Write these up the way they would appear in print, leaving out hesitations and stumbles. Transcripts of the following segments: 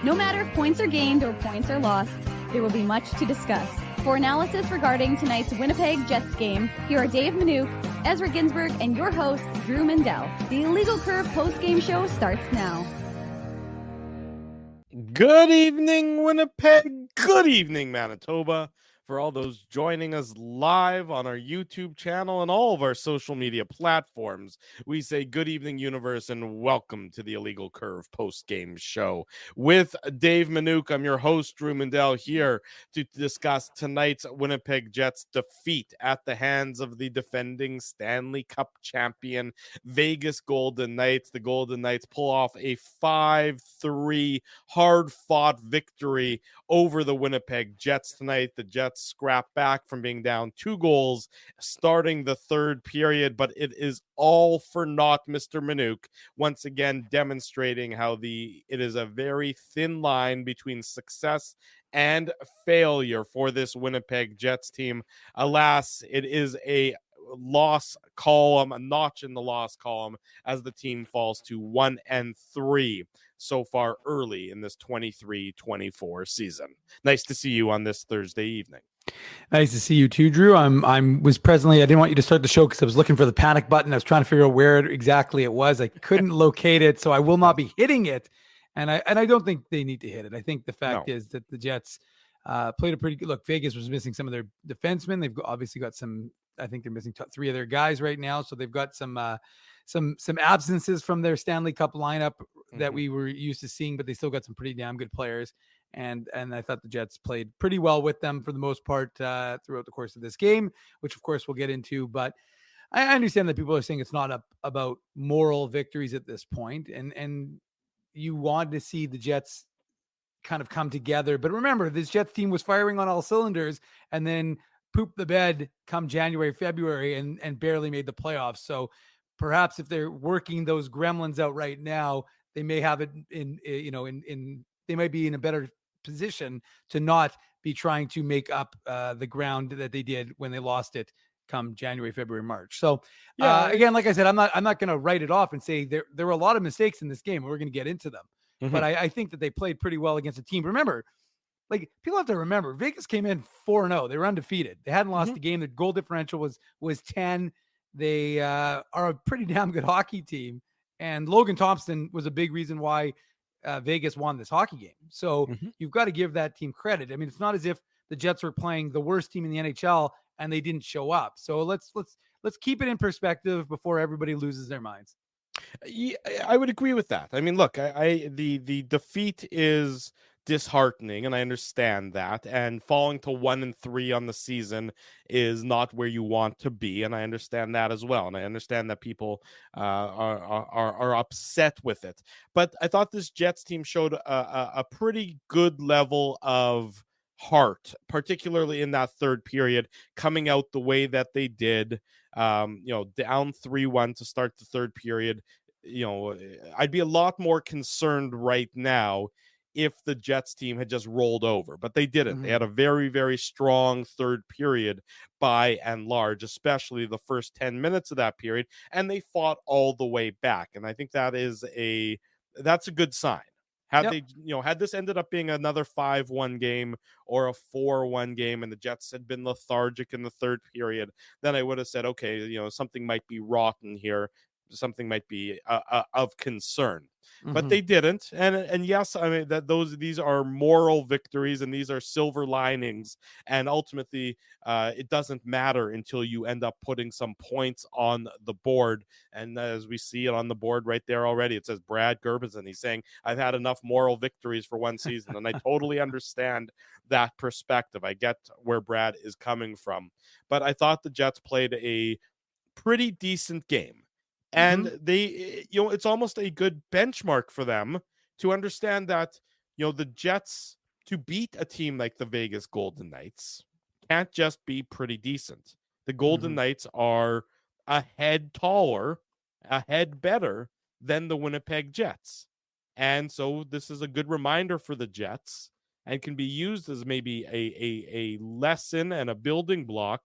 No matter if points are gained or points are lost, there will be much to discuss. For analysis regarding tonight's Winnipeg Jets game, here are Dave Manouk, Ezra Ginsburg, and your host, Drew Mindell. The Illegal Curve post-game show starts now. Good evening, Winnipeg. Good evening, Manitoba. For all those joining us live on our YouTube channel and all of our social media platforms, we say good evening, universe, and welcome to the Illegal Curve post-game show. With Dave Manouk, I'm your host, Drew Mindell, here to discuss tonight's Winnipeg Jets defeat at the hands of the defending Stanley Cup champion Vegas Golden Knights. The Golden Knights pull off a 5-3 hard-fought victory over the Winnipeg Jets tonight. The Jets scrap back from being down 2 goals starting the third period, but it is all for naught, Mr. Manouk, once again demonstrating how it is a very thin line between success and failure for this Winnipeg Jets team. Alas, it is a loss column, a notch in the loss column, as the team falls to 1-3 so far early in this 23-24 season. Nice to see you on this Thursday evening. Nice to see you too, Drew. I didn't want you to start the show because I was looking for the panic button. I was trying to figure out where exactly it was. I couldn't locate it, so I will not be hitting it. And I don't think they need to hit it. I think the fact is that the Jets played a pretty good look. Vegas was missing some of their defensemen. They've obviously got some. I think they're missing 3 of their guys right now, so they've got some absences from their Stanley Cup lineup that we were used to seeing, but they still got some pretty damn good players. And I thought the Jets played pretty well with them for the most part throughout the course of this game, which of course we'll get into. But I understand that people are saying it's not about moral victories at this point, and you want to see the Jets kind of come together. But remember, this Jets team was firing on all cylinders, and then pooped the bed come January, February, and barely made the playoffs. So perhaps if they're working those gremlins out right now, they may have it they might be in a better position to not be trying to make up the ground that they did when they lost it come January, February, March. So again, like I said, I'm not going to write it off and say there were a lot of mistakes in this game. We're going to get into them. But I think that they played pretty well against a team. Remember, like, people have to remember, Vegas came in 4-0. They were undefeated. They hadn't lost a game. Their goal differential was 10. They are a pretty damn good hockey team. And Logan Thompson was a big reason why Vegas won this hockey game. So you've got to give that team credit. I mean, it's not as if the Jets were playing the worst team in the NHL and they didn't show up. So let's keep it in perspective before everybody loses their minds. Yeah, I would agree with that. I mean, look, the defeat is disheartening, and I understand that. And falling to 1-3 on the season is not where you want to be, and I understand that as well. And I understand that people are upset with it. But I thought this Jets team showed a pretty good level of heart, particularly in that third period, coming out the way that they did. Down 3-1 to start the third period. I'd be a lot more concerned right now if the Jets team had just rolled over, but they didn't. They had a very, very strong third period by and large, especially the first 10 minutes of that period, and they fought all the way back. And I think that's a good sign. Had this ended up being another 5-1 game or a 4-1 game and the Jets had been lethargic in the third period, then I would have said, okay, something might be rotten here. Something might be of concern, but they didn't. And yes, I mean these are moral victories and these are silver linings. And ultimately, it doesn't matter until you end up putting some points on the board. And as we see it on the board right there already, it says Brad Gerbison. He's saying, I've had enough moral victories for one season. And I totally understand that perspective. I get where Brad is coming from, but I thought the Jets played a pretty decent game. And they, it's almost a good benchmark for them to understand that, the Jets, to beat a team like the Vegas Golden Knights, can't just be pretty decent. The Golden Knights are a head taller, a head better than the Winnipeg Jets. And so this is a good reminder for the Jets and can be used as maybe a lesson and a building block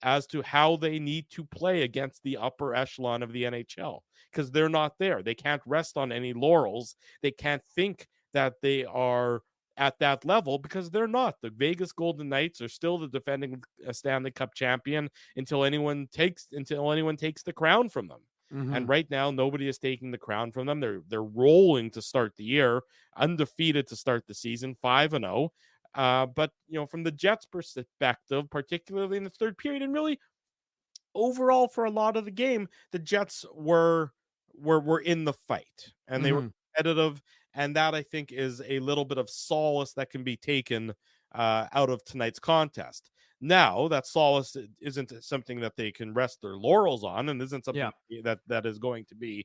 as to how they need to play against the upper echelon of the NHL, because they're not there. They can't rest on any laurels. They can't think that they are at that level, because they're not. The Vegas Golden Knights are still the defending Stanley Cup champion until anyone takes the crown from them. And right now, nobody is taking the crown from them. They're rolling to start the year, undefeated to start the season, 5-0. But from the Jets' perspective, particularly in the third period, and really overall for a lot of the game, the Jets were in the fight, and they were competitive, and that, I think, is a little bit of solace that can be taken out of tonight's contest. Now, that solace isn't something that they can rest their laurels on, and isn't something that is going to be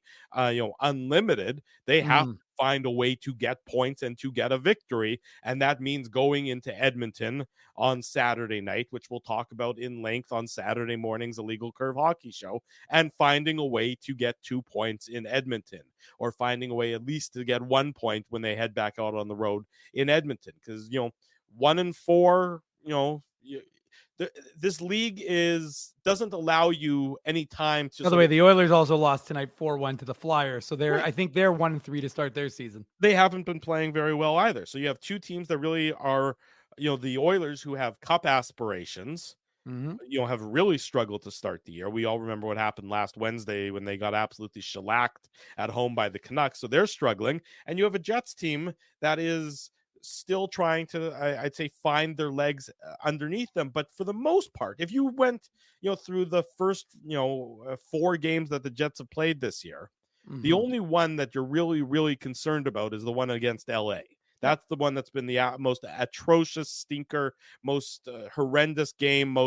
unlimited. They have to find a way to get points and to get a victory, and that means going into Edmonton on Saturday night, which we'll talk about in length on Saturday morning's Illegal Curve Hockey Show, and finding a way to get 2 points in Edmonton, or finding a way at least to get 1 point when they head back out on the road in Edmonton. Because 1-4, this league doesn't allow you any time to. By the way, the Oilers also lost tonight 4-1 to the Flyers, so I think they're 1-3 to start their season. They haven't been playing very well either. So you have two teams that really are, the Oilers, who have cup aspirations, have really struggled to start the year. We all remember what happened last Wednesday when they got absolutely shellacked at home by the Canucks. So they're struggling, and you have a Jets team that is still trying to, I'd say, find their legs underneath them. But for the most part, if you went, through the first, 4 games that the Jets have played this year, the only one that you're really, really concerned about is the one against LA. That's the one that's been the most atrocious stinker, most horrendous game,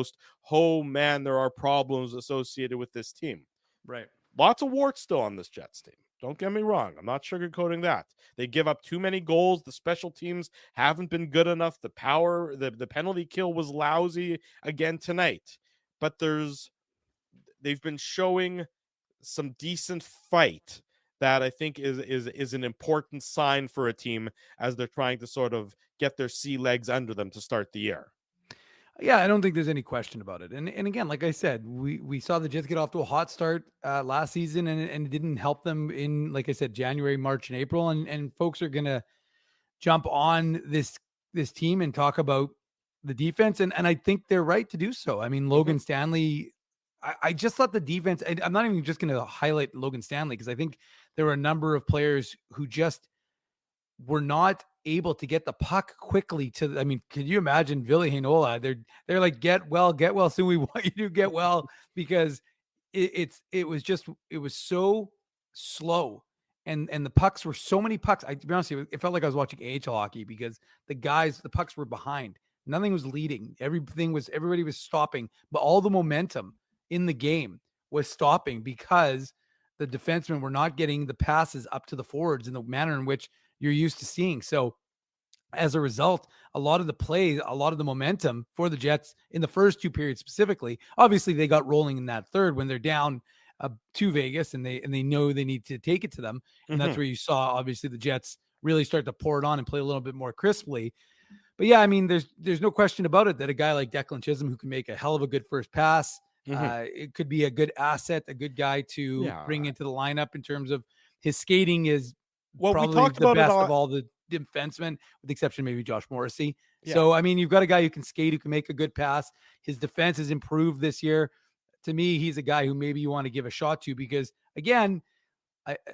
oh man, there are problems associated with this team. Right. Lots of warts still on this Jets team. Don't get me wrong. I'm not sugarcoating that. They give up too many goals. The special teams haven't been good enough. The penalty kill was lousy again tonight. But they've been showing some decent fight that I think is an important sign for a team as they're trying to sort of get their sea legs under them to start the year. Yeah, I don't think there's any question about it. And again, like I said, we saw the Jets get off to a hot start last season, and it didn't help them in, like I said, January, March, and April. And folks are gonna jump on this team and talk about the defense, and I think they're right to do so. I mean, Logan Stanley, I just thought the defense, I'm not even just going to highlight Logan Stanley, because I think there were a number of players who just were not able to get the puck quickly to, I mean, can you imagine Ville Heinola? They're like, get well soon. We want you to get well, because it was so slow. And the pucks were so many pucks. To be honest with you, it felt like I was watching AHL hockey, because the pucks were behind. Nothing was leading. Everybody was stopping, but all the momentum in the game was stopping because the defensemen were not getting the passes up to the forwards in the manner in which you're used to seeing. So as a result, a lot of the momentum for the Jets in the first 2 periods specifically, obviously they got rolling in that third when they're down to Vegas, and they know they need to take it to them. And that's where you saw, obviously, the Jets really start to pour it on and play a little bit more crisply. But yeah, I mean, there's no question about it that a guy like Declan Chisholm, who can make a hell of a good first pass, it could be a good asset, a good guy to bring into the lineup in terms of his skating is probably the best of all the defensemen, with the exception maybe Josh Morrissey. Yeah. So, I mean, you've got a guy who can skate, who can make a good pass. His defense has improved this year. To me, he's a guy who maybe you want to give a shot to, because, again,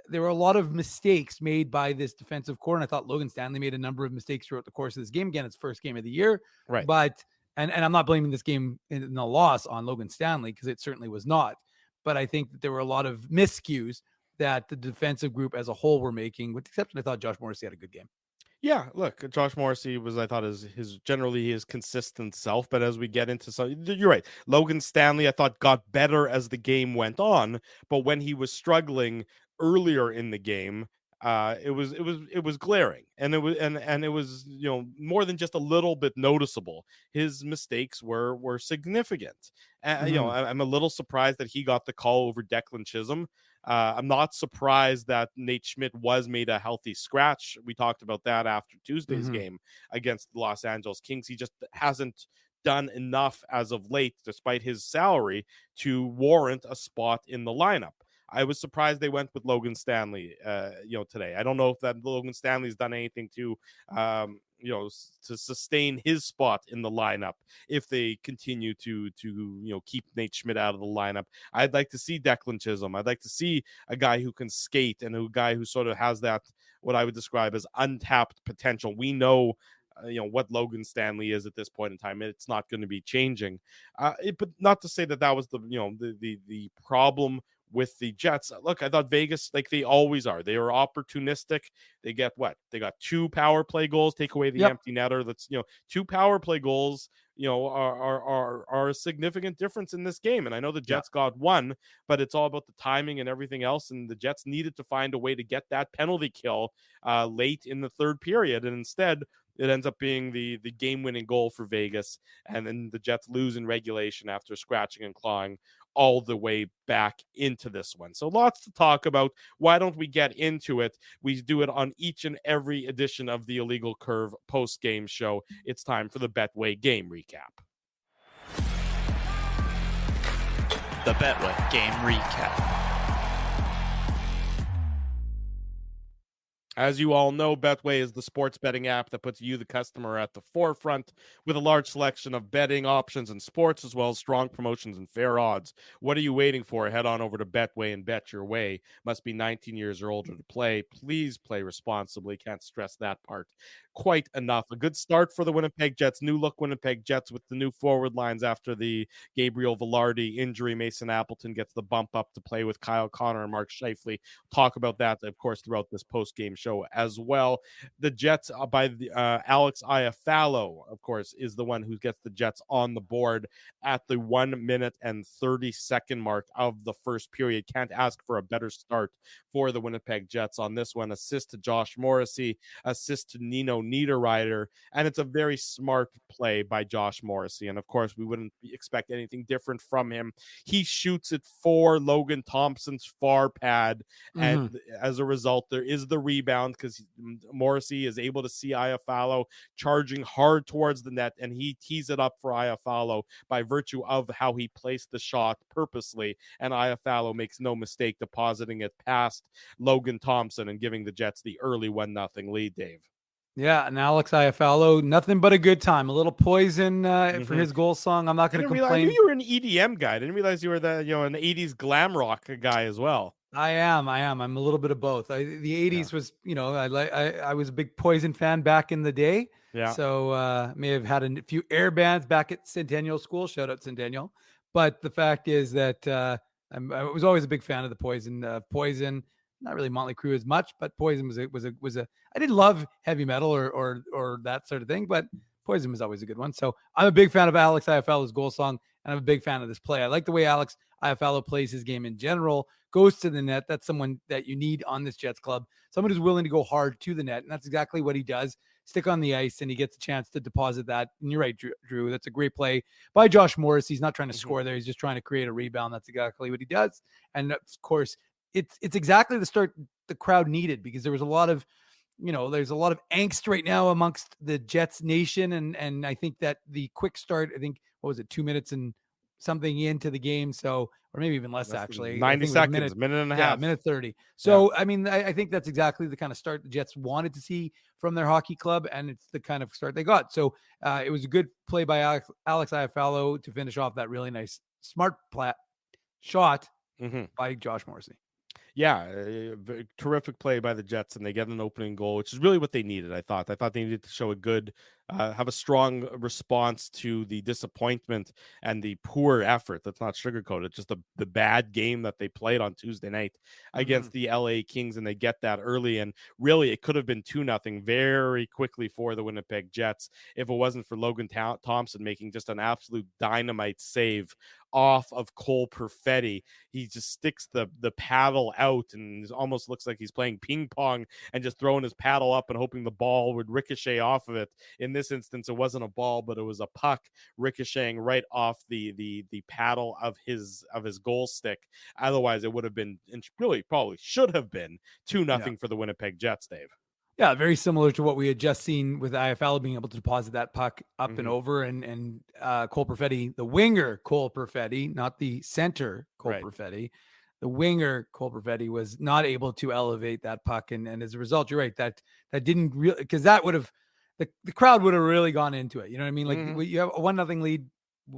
there were a lot of mistakes made by this defensive core, and I thought Logan Stanley made a number of mistakes throughout the course of this game. Again, it's first game of the year, right? But and I'm not blaming this game in the loss on Logan Stanley, because it certainly was not. But I think that there were a lot of miscues that the defensive group as a whole were making, with the exception, I thought Josh Morrissey had a good game. Yeah, look, Josh Morrissey was, I thought, his generally his consistent self. But as we get into some, you're right. Logan Stanley, I thought, got better as the game went on. But when he was struggling earlier in the game, it was glaring, and it was more than just a little bit noticeable. His mistakes were significant. I'm a little surprised that he got the call over Declan Chisholm. I'm not surprised that Nate Schmidt was made a healthy scratch. We talked about that after Tuesday's game against the Los Angeles Kings. He just hasn't done enough as of late, despite his salary, to warrant a spot in the lineup. I was surprised they went with Logan Stanley, today. I don't know if that Logan Stanley's done anything to, to sustain his spot in the lineup if they continue to keep Nate Schmidt out of the lineup. I'd like to see Declan Chisholm. I'd like to see a guy who can skate and a guy who sort of has that, what I would describe as untapped potential. We know what Logan Stanley is at this point in time. It's not going to be changing. But not to say that was the problem with the Jets. Look, I thought Vegas, like they always are, they are opportunistic. They get what? They got 2 power play goals, take away the empty netter. That's 2 power play goals, are a significant difference in this game. And I know the Jets got 1, but it's all about the timing and everything else. And the Jets needed to find a way to get that penalty kill late in the third period. And instead, it ends up being the game-winning goal for Vegas, and then the Jets lose in regulation after scratching and clawing all the way back into this one. So lots to talk about. Why don't we get into it? We do it on each and every edition of the Illegal Curve post-game show. It's time for the Betway game recap. The Betway game recap. As you all know, Betway is the sports betting app that puts you, the customer, at the forefront with a large selection of betting options in sports, as well as strong promotions and fair odds. What are you waiting for? Head on over to Betway and bet your way. Must be 19 years or older to play. Please play responsibly. Can't stress that part quite enough. A good start for the Winnipeg Jets. New look Winnipeg Jets with the new forward lines after the Gabriel Velarde injury. Mason Appleton gets the bump up to play with Kyle Connor and Mark Scheifele. Talk about that, of course, throughout this post-game show as well. The Jets by the Alex Iafallo, of course, is the one who gets the Jets on the board at the 1 minute and 30-second mark of the first period. Can't ask for a better start for the Winnipeg Jets on this one. Assist to Josh Morrissey, assist to Nino Niederreiter, and it's a very smart play by Josh Morrissey. And of course, we wouldn't expect anything different from him. He shoots it for Logan Thompson's far pad, and as a result, there is the rebound because Morrissey is able to see Iafallo charging hard towards the net, and he tees it up for Iafallo by virtue of how he placed the shot purposely, and Iafallo makes no mistake depositing it past Logan Thompson and giving the Jets the early 1-0 lead, Dave. Yeah, and Alex Iafallo, nothing but a good time. A little poison for his goal song. I'm not going to complain. I knew you were an EDM guy. I didn't realize you were an 80s glam rock guy as well. I am. I'm a little bit of both. The 80s was, I was a big Poison fan back in the day. Yeah. So may have had a few air bands back at Centennial School. Shout out Centennial. But the fact is that I was always a big fan of the Poison. Not really Motley Crue as much, but Poison was a. I didn't love heavy metal or that sort of thing, but Poison was always a good one. So I'm a big fan of Alex Iafallo's goal song, and I'm a big fan of this play. I like the way Alex Iafallo plays his game in general, goes to the net. That's someone that you need on this Jets club, someone who's willing to go hard to the net, and that's exactly what he does. Stick on the ice, and he gets a chance to deposit that. And you're right, Drew. That's a great play by Josh Morris. He's not trying to score there. He's just trying to create a rebound. That's exactly what he does. And of course, it's exactly the start the crowd needed, because there was a lot of, there's a lot of angst right now amongst the Jets nation. And I think that the quick start, I think, what was it, 2 minutes and something into the game. So, or maybe even less, actually. 90 seconds, minute and a half. Minute 30. So, yeah. I mean, I think that's exactly the kind of start the Jets wanted to see from their hockey club, and it's the kind of start they got. So it was a good play by Alex Iafallo to finish off that really nice, smart shot by Josh Morrissey. Yeah, terrific play by the Jets, and they get an opening goal, which is really what they needed. I thought they needed to show have a strong response to the disappointment and the poor effort. That's not sugarcoated, just the bad game that they played on Tuesday night against the LA Kings, and they get that early. And really, it could have been 2-0 very quickly for the Winnipeg Jets if it wasn't for Logan Thompson making just an absolute dynamite save off of Cole Perfetti. He just sticks the paddle out and it almost looks like he's playing ping pong and just throwing his paddle up and hoping the ball would ricochet off of it. In this instance, it wasn't a ball, but it was a puck ricocheting right off the paddle of his goal stick. Otherwise, it would have been, and really probably should have been, 2-0 for the Winnipeg Jets, Dave. Yeah, very similar to what we had just seen with Iafallo being able to deposit that puck up and over, and Cole Perfetti, the winger Cole Perfetti, not the center Cole Perfetti, the winger Cole Perfetti was not able to elevate that puck, and as a result, you're right, that didn't really, because that would have the crowd would have really gone into it. You know what I mean? Like you have a 1-0 lead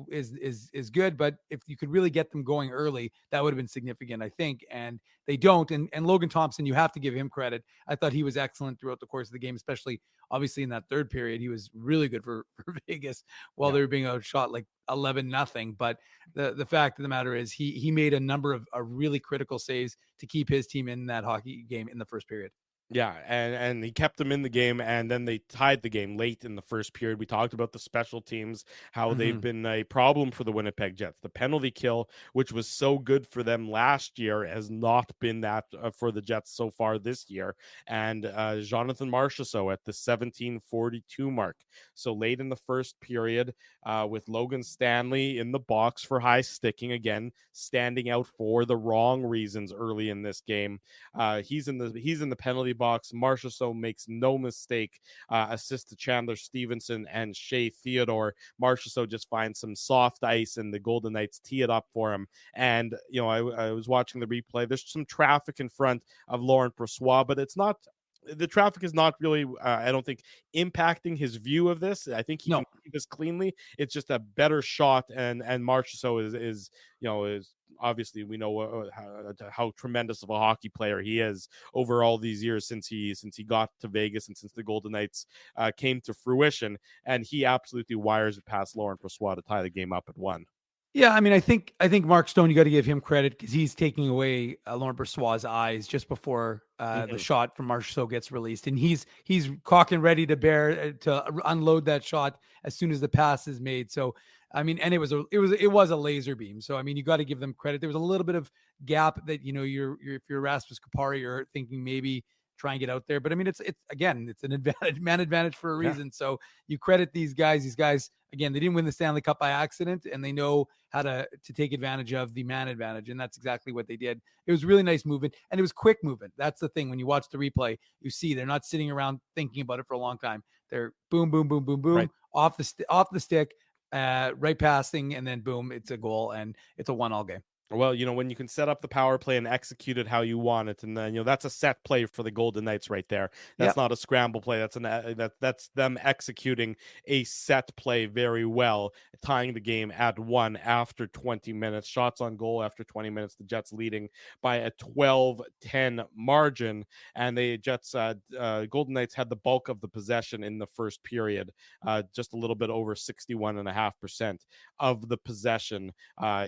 is good, but if you could really get them going early, that would have been significant, I think. And they don't. And Logan Thompson, you have to give him credit. I thought he was excellent throughout the course of the game, especially obviously in that third period. He was really good for Vegas while they were being outshot like 11-0. But the fact of the matter is he made a number of really critical saves to keep his team in that hockey game in the first period. Yeah, and he kept them in the game, and then they tied the game late in the first period. We talked about the special teams, how they've been a problem for the Winnipeg Jets. The penalty kill, which was so good for them last year, has not been that for the Jets so far this year. And Jonathan Marchessault at the 17:42 mark. So late in the first period, with Logan Stanley in the box for high sticking, again, standing out for the wrong reasons early in this game. He's in the penalty box. Marchessault makes no mistake, assist to Chandler Stevenson and Shea Theodore. Marchessault just finds some soft ice, and the Golden Knights tee it up for him. And I was watching the replay. There's some traffic in front of Laurent Brossoit, but it's not. The traffic is not really, I don't think, impacting his view of this. I think he can see this cleanly. It's just a better shot, and Marchessault is obviously, we know how tremendous of a hockey player he is over all these years since he got to Vegas and since the Golden Knights came to fruition, and he absolutely wires it past Laurent Brossoit to tie the game up at 1. Yeah, I mean, I think Mark Stone, you got to give him credit because he's taking away Laurent Brossoit's eyes just before the shot from Marchessault gets released, and he's cocking ready to unload that shot as soon as the pass is made. So, I mean, and it was a laser beam. So, I mean, you got to give them credit. There was a little bit of gap that if you're Rasmus Kupari, you're thinking maybe try and get out there, but I mean, it's an advantage for a reason. Yeah. So you credit these guys. These guys, again, they didn't win the Stanley Cup by accident, and they know how to take advantage of the man advantage, and that's exactly what they did. It was really nice movement, and it was quick movement. That's the thing. When you watch the replay, you see they're not sitting around thinking about it for a long time. They're boom, boom, boom, boom, boom, right off the stick, right passing, and then boom, it's a goal, and it's a 1-1 game. Well, when you can set up the power play and execute it how you want it, and then that's a set play for the Golden Knights right there. That's not a scramble play. That's them executing a set play very well, tying the game at 1 after 20 minutes. Shots on goal after 20 minutes. The Jets leading by a 12-10 margin, and the Jets, Golden Knights had the bulk of the possession in the first period, just a little bit over 61.5% of the possession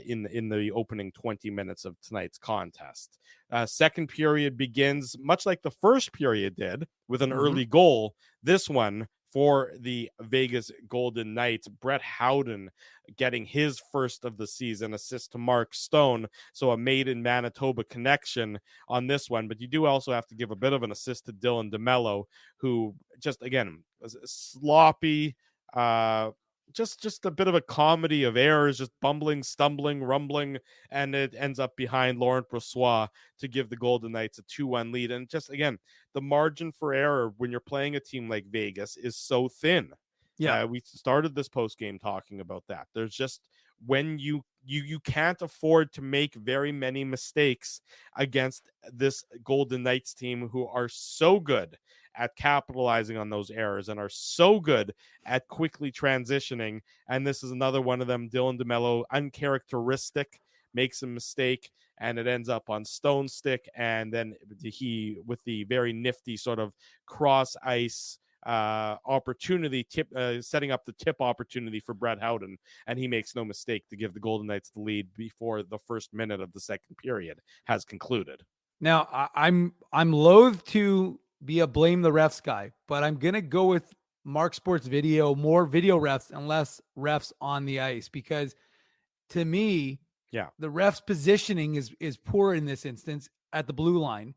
in the opening 20 minutes of tonight's contest. Second period begins much like the first period did, with an early goal. This one for the Vegas Golden Knights, Brett Howden getting his first of the season assist to Mark Stone. So a made in Manitoba connection on this one. But you do also have to give a bit of an assist to Dylan DeMello, who just, again, was sloppy, just a bit of a comedy of errors, just bumbling, stumbling, rumbling, and it ends up behind Laurent Brossoit to give the Golden Knights a 2-1 lead. And just, again, the margin for error when you're playing a team like Vegas is so thin. Yeah, we started this post game talking about that. There's just, when you can't afford to make very many mistakes against this Golden Knights team, who are so good at capitalizing on those errors and are so good at quickly transitioning. And this is another one of them. Dylan DeMello, uncharacteristic, makes a mistake, and it ends up on Stone stick. And then he, with the very nifty sort of cross ice opportunity, setting up the tip opportunity for Brett Howden, and he makes no mistake to give the Golden Knights the lead before the first minute of the second period has concluded. Now, I'm loath to be a blame the refs guy, but I'm gonna go with Mark Sports Video, more video refs and less refs on the ice, because to me, the refs positioning is poor in this instance at the blue line,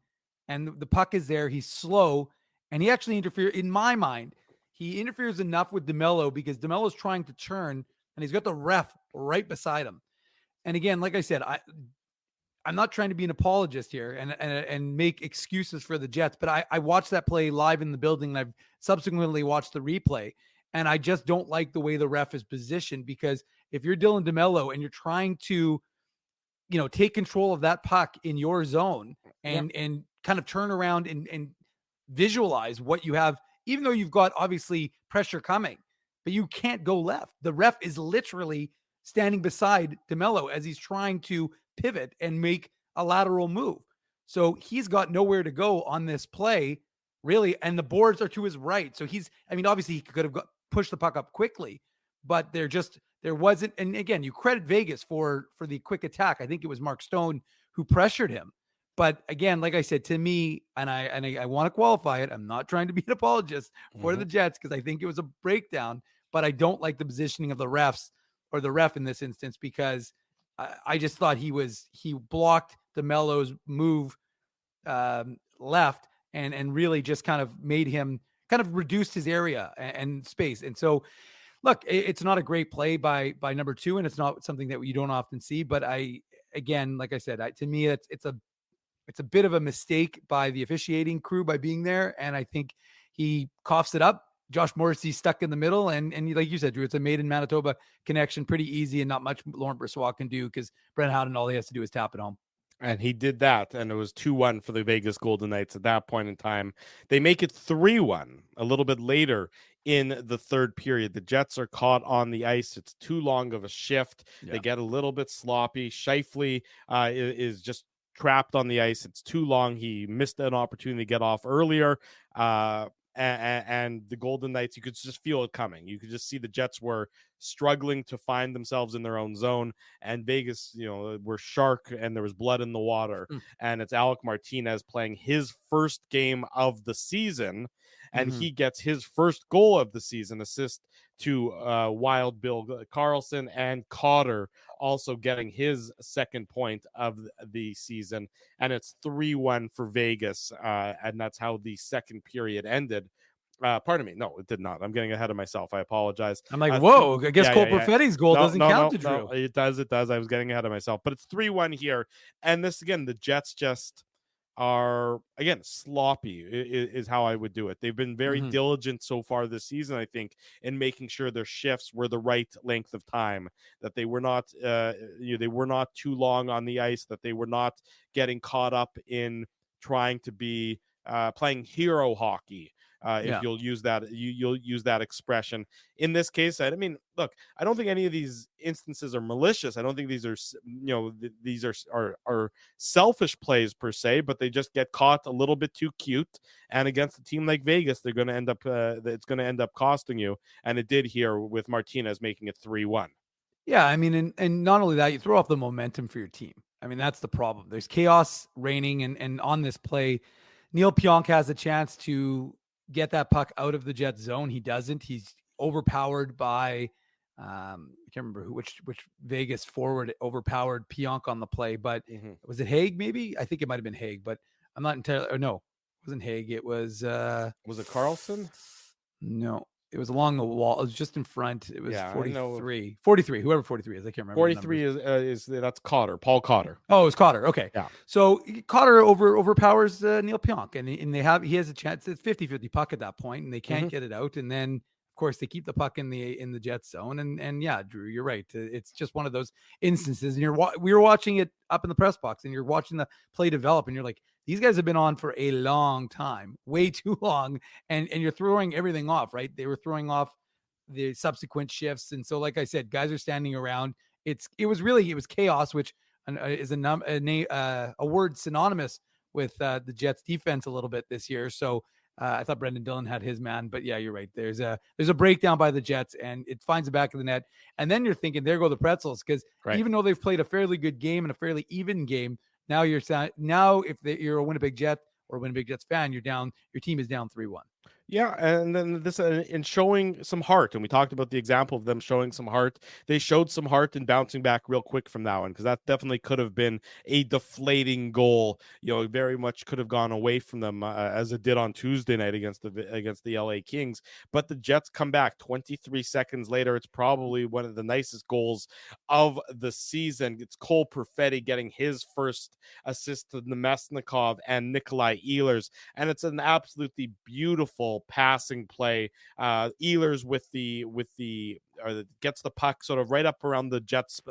and the puck is there. He's slow, and he actually interferes. In my mind, he interferes enough with DeMello because DeMello's trying to turn, and he's got the ref right beside him. And again, like I said, I'm not trying to be an apologist here and make excuses for the Jets, but I watched that play live in the building, and I've subsequently watched the replay, and I just don't like the way the ref is positioned, because if you're Dylan DeMello and you're trying to take control of that puck in your zone and kind of turn around and visualize what you have, even though you've got obviously pressure coming, but you can't go left. The ref is literally standing beside DeMello as he's trying to pivot and make a lateral move. So he's got nowhere to go on this play, really, and the boards are to his right. So obviously he could have pushed the puck up quickly, but there wasn't. And again, you credit Vegas for the quick attack. I think it was Mark Stone who pressured him. But again, like I said, to me, and I want to qualify it, I'm not trying to be an apologist for the Jets because I think it was a breakdown, but I don't like the positioning of the refs or the ref in this instance because I just thought he blocked DeMello's move left and really just kind of made him kind of reduced his area and space. And so, look, it's not a great play by number 2, and it's not something that you don't often see. But like I said, to me, it's a bit of a mistake by the officiating crew by being there. And I think he coughs it up. Josh Morrissey's stuck in the middle. And like you said, Drew, it's a made in Manitoba connection, pretty easy and not much Laurent Brossoit can do because Brent Howden, all he has to do is tap it home. And he did that, and it was 2-1 for the Vegas Golden Knights at that point in time. They make it 3-1 a little bit later in the third period. The Jets are caught on the ice. It's too long of a shift. Yeah. They get a little bit sloppy. Scheifele is just trapped on the ice. It's too long. He missed an opportunity to get off earlier. And the Golden Knights, you could just feel it coming. You could just see the Jets were struggling to find themselves in their own zone, and Vegas, were shark, and there was blood in the water. And it's Alec Martinez playing his first game of the season, and he gets his first goal of the season, assist to Wild Bill Carlson, and Cotter also getting his second point of the season. And it's 3-1 for Vegas, and that's how the second period ended. Pardon me. No, it did not. I'm getting ahead of myself. I apologize. I'm like, whoa, I guess Cole Perfetti's goal doesn't count to Drew. No, it does. I was getting ahead of myself. But it's 3-1 here. And this, again, the Jets just are, again, sloppy is how I would do it. They've been very diligent so far this season, I think, in making sure their shifts were the right length of time, that they were not they were not too long on the ice, that they were not getting caught up in trying to be playing hero hockey. If you'll use that, you'll use that expression. In this case, I mean, look, I don't think any of these instances are malicious. I don't think these are, these are selfish plays per se, but they just get caught a little bit too cute. And against a team like Vegas, they're going to end up, it's going to end up costing you. And it did here with Martinez making it 3-1. Yeah, I mean, and not only that, you throw off the momentum for your team. I mean, that's the problem. There's chaos reigning, and on this play, Neil Pionk has a chance to get that puck out of the Jets zone. He doesn't. He's overpowered by I can't remember which Vegas forward overpowered Pionk on the play, but was it Haig? Maybe I think it might have been Haig, but I'm not entirely. Or no, it wasn't Haig. It was it Carlson? No, it was along the wall. It was just in front. It was 43, whoever 43 is. I can't remember. 43 is that's Cotter, Paul Cotter. Oh, it was Cotter. Okay. Yeah. So Cotter overpowers Neil Pionk, and he has a chance. It's 50-50 puck at that point, and they can't get it out. And then, of course, they keep the puck in the Jets zone. And yeah, Drew, you're right. It's just one of those instances. And we were watching it up in the press box, and you're watching the play develop, and you're like, these guys have been on for a long time, way too long, and you're throwing everything off, right? They were throwing off the subsequent shifts, and so, like I said, guys are standing around. It was chaos, which is a word synonymous with the Jets' defense a little bit this year. So I thought Brendan Dillon had his man, but yeah, you're right. There's a breakdown by the Jets, and it finds the back of the net, and then you're thinking, there go the pretzels, because even though they've played a fairly good game and a fairly even game. Now if you're a Winnipeg Jet or a Winnipeg Jets fan, your team is down 3-1. Yeah, and then this in showing some heart, and we talked about the example of them showing some heart. They showed some heart in bouncing back real quick from that one, because that definitely could have been a deflating goal. Very much could have gone away from them as it did on Tuesday night against the LA Kings. But the Jets come back 23 seconds later. It's probably one of the nicest goals of the season. It's Cole Perfetti getting his first assist to Nemesnikov and Nikolai Ehlers, and it's an absolutely beautiful passing play. Ehlers with the gets the puck sort of right up around the Jets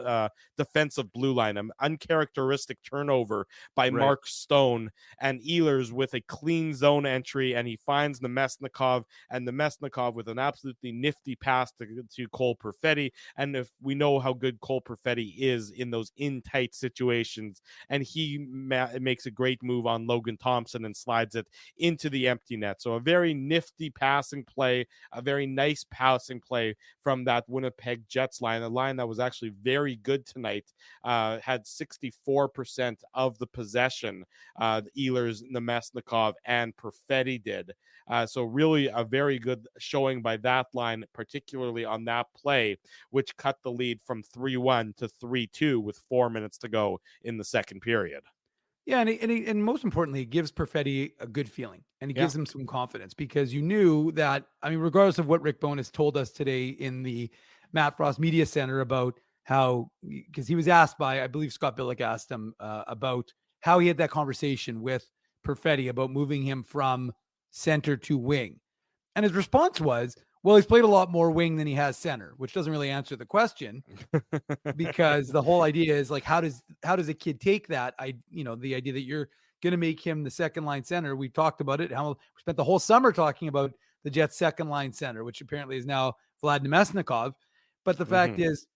defensive blue line. An uncharacteristic turnover by Mark Stone, and Ehlers with a clean zone entry, and he finds Nemesnikov, and Nemesnikov with an absolutely nifty pass to Cole Perfetti. And if we know how good Cole Perfetti is in those in tight situations, and he makes a great move on Logan Thompson and slides it into the empty net. So a very nifty passing play, a very nice passing play from that Winnipeg Jets line, a line that was actually very good tonight, had 64% of the possession, Ehlers, Nemesnikov, and Perfetti did. So really a very good showing by that line, particularly on that play, which cut the lead from 3-1 to 3-2 with 4 minutes to go in the second period. Yeah, and most importantly, it gives Perfetti a good feeling, and it gives him some confidence, because you knew that, I mean, regardless of what Rick Bowness told us today in the Matt Frost Media Center about how, because he was asked by, I believe Scott Billick asked him about how he had that conversation with Perfetti about moving him from center to wing. And his response was, well, he's played a lot more wing than he has center, which doesn't really answer the question, because the whole idea is like, how does a kid take that? The idea that you're going to make him the second line center. We talked about it. We spent the whole summer talking about the Jets' second line center, which apparently is now Vlad Nemesnikov. But the fact is,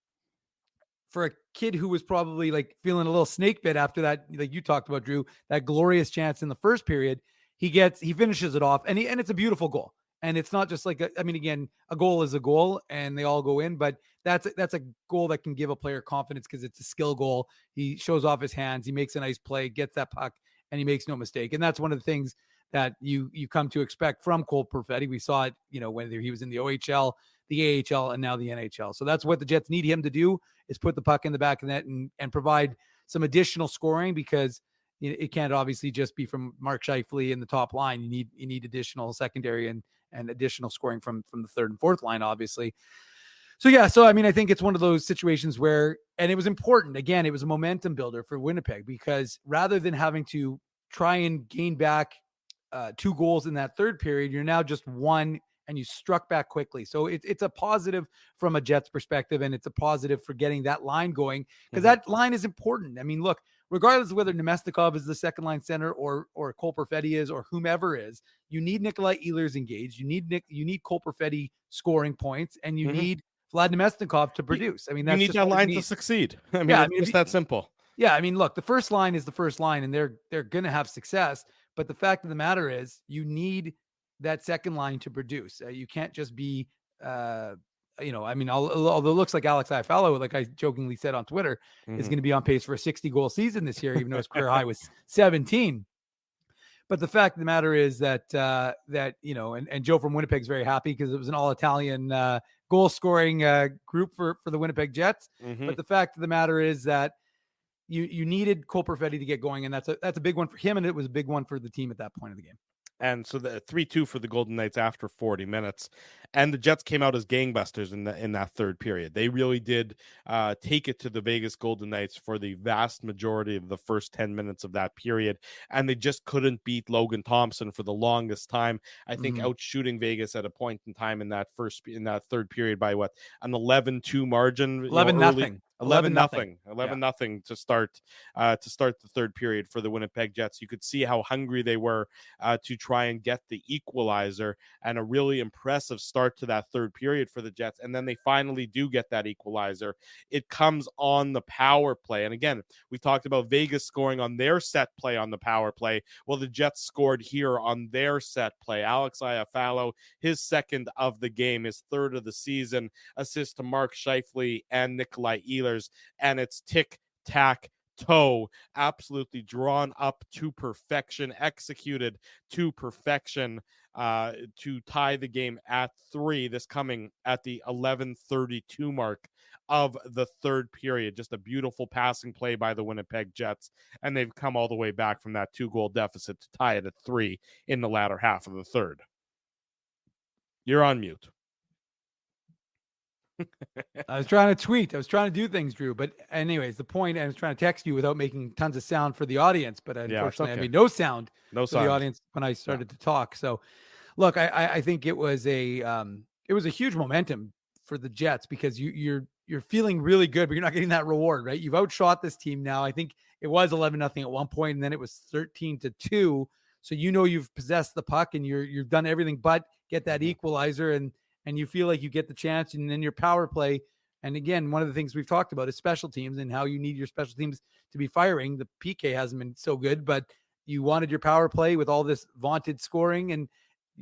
for a kid who was probably like feeling a little snake bit after that, like you talked about, Drew, that glorious chance in the first period, he finishes it off, and it's a beautiful goal. And it's not just like, again, a goal is a goal and they all go in, but that's a goal that can give a player confidence because it's a skill goal. He shows off his hands, he makes a nice play, gets that puck, and he makes no mistake. And that's one of the things that you come to expect from Cole Perfetti. We saw it, whether he was in the OHL, the AHL, and now the NHL. So that's what the Jets need him to do, is put the puck in the back of the net and provide some additional scoring, because it can't obviously just be from Mark Scheifele in the top line. You need additional secondary and additional scoring from the third and fourth line, obviously. So I think it's one of those situations where, and it was important, again, it was a momentum builder for Winnipeg, because rather than having to try and gain back 2 goals in that third period, you're now just 1, and you struck back quickly. So it's a positive from a Jets perspective, and it's a positive for getting that line going, because that line is important. I mean, look, regardless of whether Nemesnikov is the second line center or Cole Perfetti is, or whomever is, you need Nikolai Ehlers engaged. You need Cole Perfetti scoring points, and you need Vlad Nemesnikov to produce. I mean, that's you need that line to succeed. It's just that simple. Yeah, I mean, look, the first line is the first line, and they're going to have success. But the fact of the matter is, you need that second line to produce. You can't just be, although it looks like Alex Iafallo, like I jokingly said on Twitter, is going to be on pace for a 60-goal season this year, even though his career high was 17. But the fact of the matter is that and Joe from Winnipeg is very happy, because it was an all-Italian goal scoring group for the Winnipeg Jets. But the fact of the matter is that you needed Cole Perfetti to get going, and that's a big one for him, and it was a big one for the team at that point of the game. And so the 3-2 for the Golden Knights after 40 minutes. And the Jets came out as gangbusters in that third period. They really did take it to the Vegas Golden Knights for the vast majority of the first 10 minutes of that period. And they just couldn't beat Logan Thompson for the longest time. I think out shooting Vegas at a point in time in that third period by an 11-2 margin. 11-0. 11-0 to start the third period for the Winnipeg Jets. You could see how hungry they were to try and get the equalizer, and a really impressive start to that third period for the Jets. And then they finally do get that equalizer. It comes on the power play. And again, we talked about Vegas scoring on their set play on the power play. Well, the Jets scored here on their set play. Alex Iafallo, his second of the game, his third of the season, assist to Mark Scheifele and Nikolai Ehlers, and it's tic-tac-toe, absolutely drawn up to perfection, executed to perfection, to tie the game at 3, this coming at the 11:32 mark of the third period. Just a beautiful passing play by the Winnipeg Jets, and they've come all the way back from that 2-goal deficit to tie it at 3 in the latter half of the third. You're on mute. I was trying to tweet. I was trying to do things, Drew. But anyways, the point, I was trying to text you without making tons of sound for the audience. But unfortunately, I made no sound for the audience when I started to talk. So, look, I think it was a huge momentum for the Jets because you're feeling really good, but you're not getting that reward, right? You've outshot this team now. I think it was 11-0 at one point, and then it was 13-2. So you've possessed the puck and you've done everything but get that equalizer, and you feel like you get the chance, and then your power play. And again, one of the things we've talked about is special teams and how you need your special teams to be firing. The PK hasn't been so good, but you wanted your power play with all this vaunted scoring. And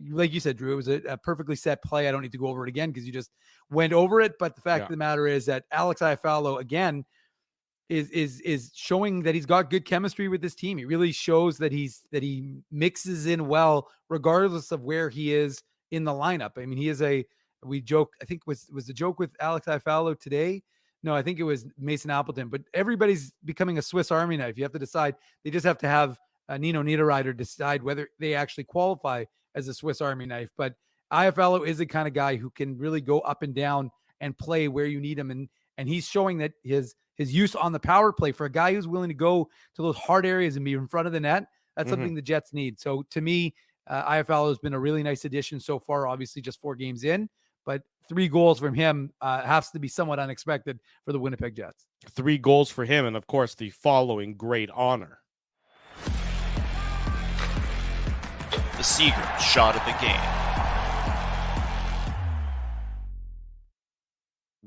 like you said, Drew, it was a perfectly set play. I don't need to go over it again because you just went over it. But the fact of the matter is that Alex Iafallo, again, is showing that he's got good chemistry with this team. He really shows that he mixes in well, regardless of where he is in the lineup. I mean, we joke, I think was the joke with Alex Iafallo today. No, I think it was Mason Appleton, but everybody's becoming a Swiss Army knife. You have to decide. They just have to have Nino Niederreiter decide whether they actually qualify as a Swiss Army knife. But Iafallo is the kind of guy who can really go up and down and play where you need him. And he's showing that his use on the power play for a guy who's willing to go to those hard areas and be in front of the net, that's something the Jets need. So to me, Iafallo has been a really nice addition so far, obviously just 4 games in, but 3 goals from him has to be somewhat unexpected for the Winnipeg Jets. 3 goals for him, and of course the following great honor. The Seagram shot of the game.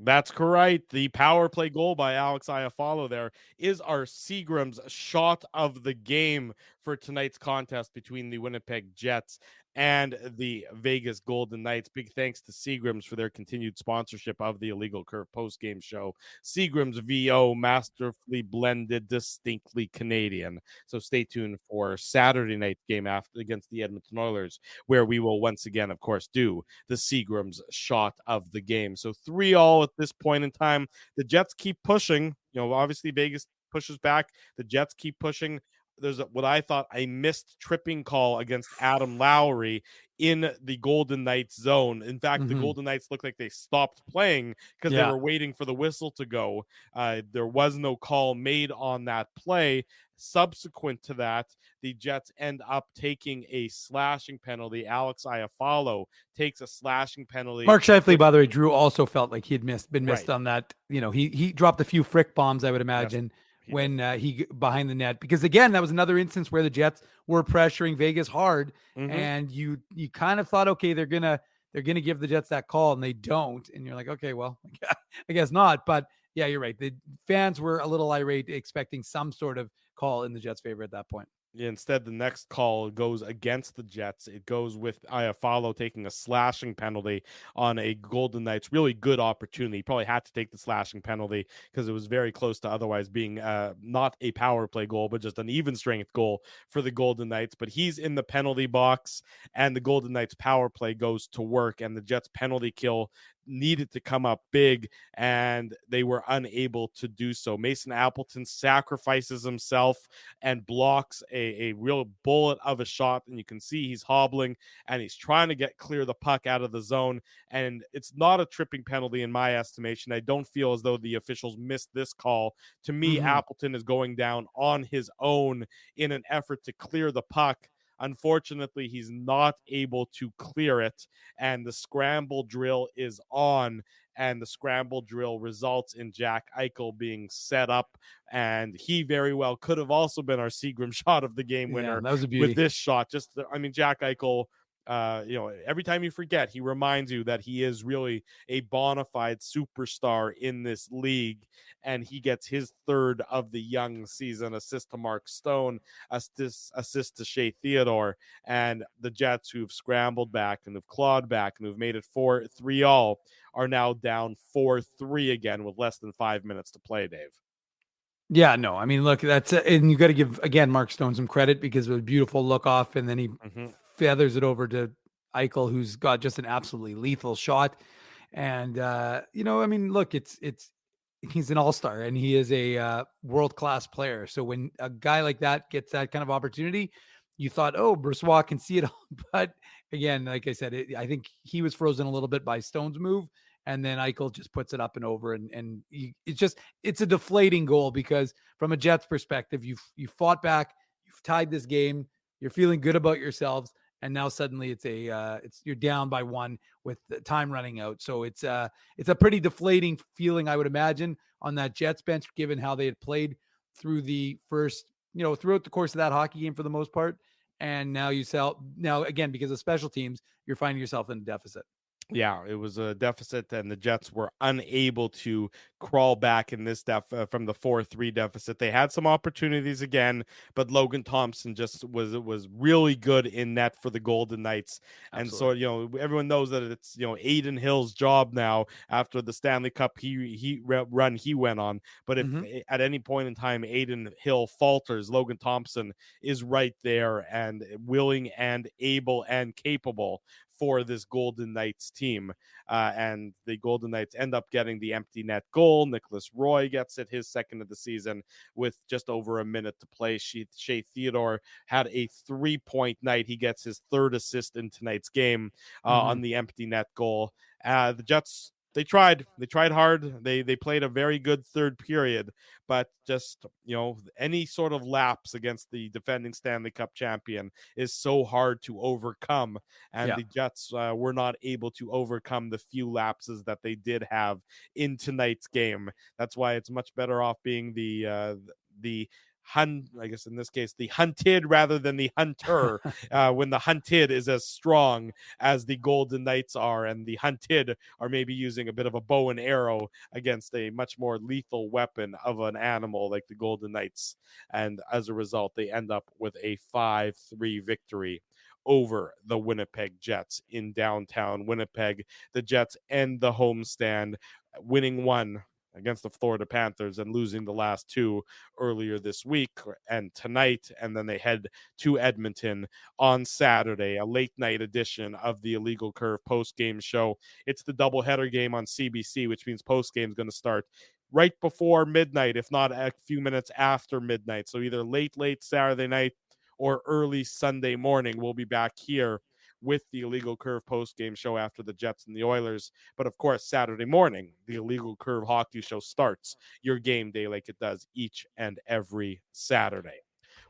That's correct. The power play goal by Alex Iafallo there is our Seagram's shot of the game for tonight's contest between the Winnipeg Jets and the Vegas Golden Knights. Big thanks to Seagram's for their continued sponsorship of the Illegal Curve post-game show. Seagram's VO, masterfully blended, distinctly Canadian. So stay tuned for Saturday night's game against the Edmonton Oilers, where we will once again, of course, do the Seagram's shot of the game. So 3-3 at this point in time. The Jets keep pushing. Obviously Vegas pushes back. The Jets keep pushing. There's what I thought a missed tripping call against Adam Lowry in the Golden Knights zone. In fact, the Golden Knights looked like they stopped playing because they were waiting for the whistle to go. There was no call made on that play. Subsequent to that, the Jets end up taking a slashing penalty. Alex Iafallo takes a slashing penalty. Mark Scheifele, by the way, Drew also felt like he had been missed on that. He dropped a few frick bombs, I would imagine. When he behind the net, because again, that was another instance where the Jets were pressuring Vegas hard, and you kind of thought, okay, they're gonna give the Jets that call, and they don't, and you're like, okay, well, I guess not. But yeah, you're right. The fans were a little irate, expecting some sort of call in the Jets' favor at that point. Yeah, instead, the next call goes against the Jets. It goes with Iafallo taking a slashing penalty on a Golden Knights really good opportunity. He probably had to take the slashing penalty because it was very close to otherwise being not a power play goal, but just an even strength goal for the Golden Knights. But he's in the penalty box, and the Golden Knights power play goes to work, and the Jets penalty kill needed to come up big, and they were unable to do so. Mason Appleton sacrifices himself and blocks a real bullet of a shot, and you can see he's hobbling and he's trying to clear the puck out of the zone, and it's not a tripping penalty in my estimation. I don't feel as though the officials missed this call. To me, Appleton is going down on his own in an effort to clear the puck. Unfortunately, he's not able to clear it, and the scramble drill is on, and the scramble drill results in Jack Eichel being set up, and he very well could have also been our Seagram shot of the game winner. That was a beauty. With this shot. Jack Eichel, every time you forget, he reminds you that he is really a bona fide superstar in this league, and he gets his 3rd of the young season assist to Mark Stone, assist to Shea Theodore, and the Jets, who've scrambled back and have clawed back and who've made it 4-3 are now down 4-3 again with less than 5 minutes to play, Dave. Yeah, no, I mean, look, and you got to give, again, Mark Stone some credit because it was a beautiful look off, and then he feathers it over to Eichel, who's got just an absolutely lethal shot. And, I mean, look, he's an all-star and he is a world-class player. So when a guy like that gets that kind of opportunity, you thought, oh, Brossoit can see it all. But again, like I said, I think he was frozen a little bit by Stone's move. And then Eichel just puts it up and over. And it's a deflating goal because from a Jets perspective, you fought back, you've tied this game, you're feeling good about yourselves. and now suddenly you're down by 1 with the time running out. So it's a pretty deflating feeling, I would imagine, on that Jets bench, given how they had played through the first, throughout the course of that hockey game for the most part. And now again, because of special teams, you're finding yourself in a deficit. Yeah, it was a deficit, and the Jets were unable to crawl back in this from the 4-3 deficit. They had some opportunities again, but Logan Thompson just was really good in net for the Golden Knights. Absolutely. And so, everyone knows that it's, Aiden Hill's job now after the Stanley Cup run he went on. But if at any point in time Aiden Hill falters, Logan Thompson is right there and willing and able and capable for this Golden Knights team. And the Golden Knights end up getting the empty net goal. Nicholas Roy gets it, his second of the season, with just over a minute to play. Shea Theodore had a 3-point night. He gets his third assist in tonight's game on the empty net goal. The Jets, they tried hard. They played a very good third period, but just, any sort of lapse against the defending Stanley Cup champion is so hard to overcome. And the Jets were not able to overcome the few lapses that they did have in tonight's game. That's why it's much better off being the I guess in this case, the hunted rather than the hunter, when the hunted is as strong as the Golden Knights are, and the hunted are maybe using a bit of a bow and arrow against a much more lethal weapon of an animal like the Golden Knights. And as a result, they end up with a 5-3 victory over the Winnipeg Jets in downtown Winnipeg. The Jets end the homestand, winning 1 against the Florida Panthers and losing the last 2 earlier this week and tonight. And then they head to Edmonton on Saturday, a late night edition of the Illegal Curve post-game show. It's the doubleheader game on CBC, which means post-game is going to start right before midnight, if not a few minutes after midnight. So either late Saturday night or early Sunday morning, we'll be back here with the Illegal Curve post-game show after the Jets and the Oilers. But of course, Saturday morning, the Illegal Curve hockey show starts your game day like it does each and every Saturday.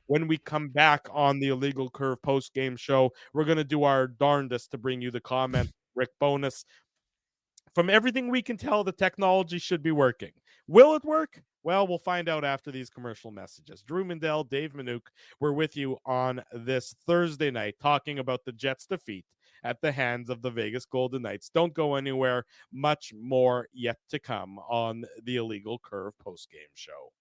When we come back on the Illegal Curve post-game show, we're going to do our darndest to bring you the comment, Rick bonus. From everything we can tell, the technology should be working. Will it work? Well, we'll find out after these commercial messages. Drew Mandel, Dave Manouk, we're with you on this Thursday night talking about the Jets' defeat at the hands of the Vegas Golden Knights. Don't go anywhere. Much more yet to come on the Illegal Curve postgame show.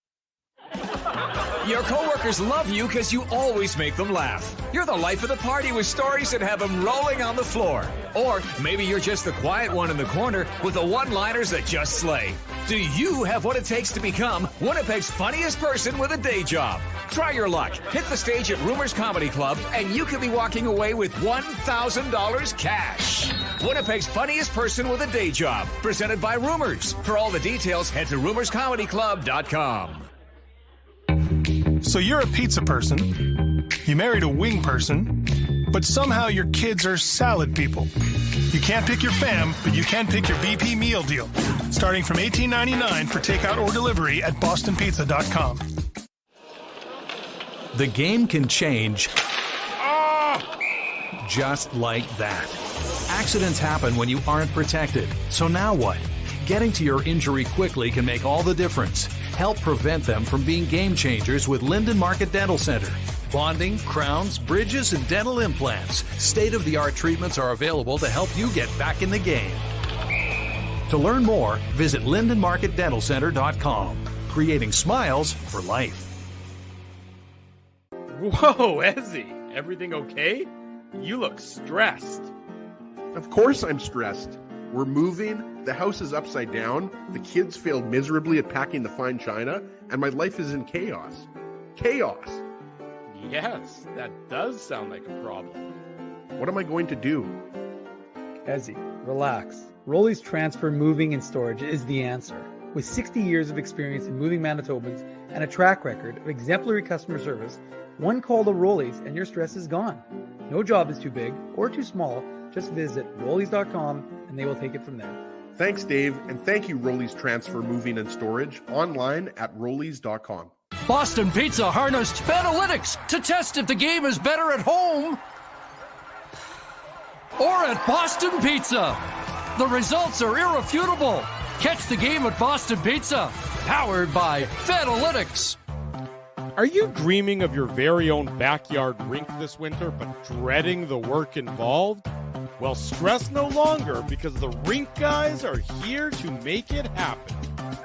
Your coworkers love you because you always make them laugh. You're the life of the party with stories that have them rolling on the floor. Or maybe you're just the quiet one in the corner with the one-liners that just slay. Do you have what it takes to become Winnipeg's funniest person with a day job? Try your luck. Hit the stage at Rumors Comedy Club, and you could be walking away with $1,000 cash. Winnipeg's funniest person with a day job. Presented by Rumors. For all the details, head to rumorscomedyclub.com. So you're a pizza person, you married a wing person, but somehow your kids are salad people. You can't pick your fam, but you can pick your BP meal deal. Starting from $18.99 for takeout or delivery at bostonpizza.com. The game can change just like that. Accidents happen when you aren't protected. So now what? Getting to your injury quickly can make all the difference. Help prevent them from being game changers with Linden Market Dental Center. Bonding, crowns, bridges, and dental implants. State-of-the-art treatments are available to help you get back in the game. To learn more, visit lindenmarketdentalcenter.com. Creating smiles for life. Whoa, Ezzy, everything okay? You look stressed. Of course I'm stressed. We're moving, the house is upside down, the kids failed miserably at packing the fine china, and my life is in chaos. Chaos! Yes, that does sound like a problem. What am I going to do? Ezzy, relax. Rolly's Transfer Moving and Storage is the answer. With 60 years of experience in moving Manitobans and a track record of exemplary customer service, one call to Rolly's and your stress is gone. No job is too big or too small. Just visit Rollies.com and they will take it from there. Thanks, Dave, and thank you, Rollies Transfer Moving and Storage, online at Rollies.com. Boston Pizza harnessed Betalytics to test if the game is better at home or at Boston Pizza. The results are irrefutable. Catch the game at Boston Pizza, powered by Fanalytics. Are you dreaming of your very own backyard rink this winter, but dreading the work involved? Well, stress no longer, because the Rink Guys are here to make it happen.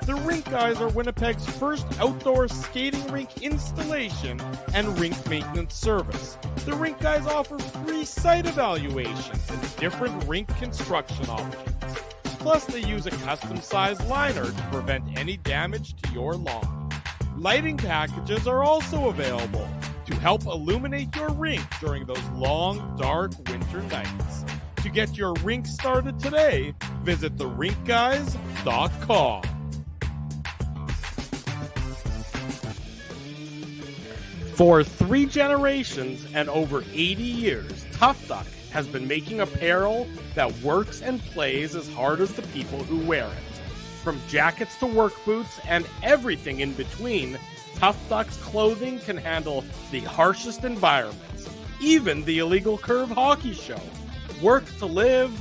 The Rink Guys are Winnipeg's first outdoor skating rink installation and rink maintenance service. The Rink Guys offer free site evaluations and different rink construction options. Plus, they use a custom-sized liner to prevent any damage to your lawn. Lighting packages are also available to help illuminate your rink during those long, dark winter nights. To get your rink started today, visit therinkguys.com. For 3 generations and over 80 years, Tough Duck has been making apparel that works and plays as hard as the people who wear it. From jackets to work boots and everything in between, Tough Duck's clothing can handle the harshest environments, even the illegal curve hockey show. Work to live,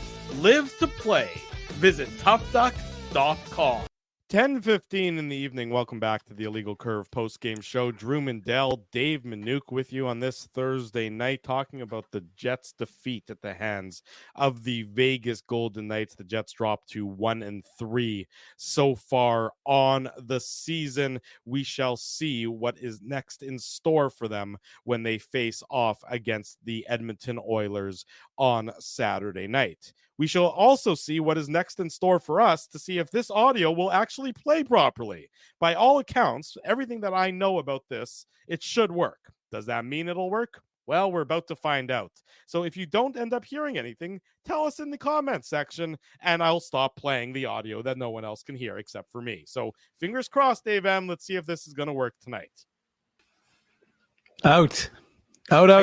live to play. Visit toughduck.com. 10:15 in the evening. Welcome back to the Illegal Curve post-game show. Drew Mindell, Dave Minuk with you on this Thursday night, talking about the Jets' defeat at the hands of the Vegas Golden Knights. The Jets dropped to 1-3 so far on the season. We shall see what is next in store for them when they face off against the Edmonton Oilers on Saturday night. We shall also see what is next in store for us to see if this audio will actually play properly. By all accounts, everything that I know about this, it should work. Does that mean it'll work? Well, we're about to find out. So if you don't end up hearing anything, tell us in the comments section, and I'll stop playing the audio that no one else can hear except for me. So fingers crossed, Dave M. Let's see if this is going to work tonight. Out,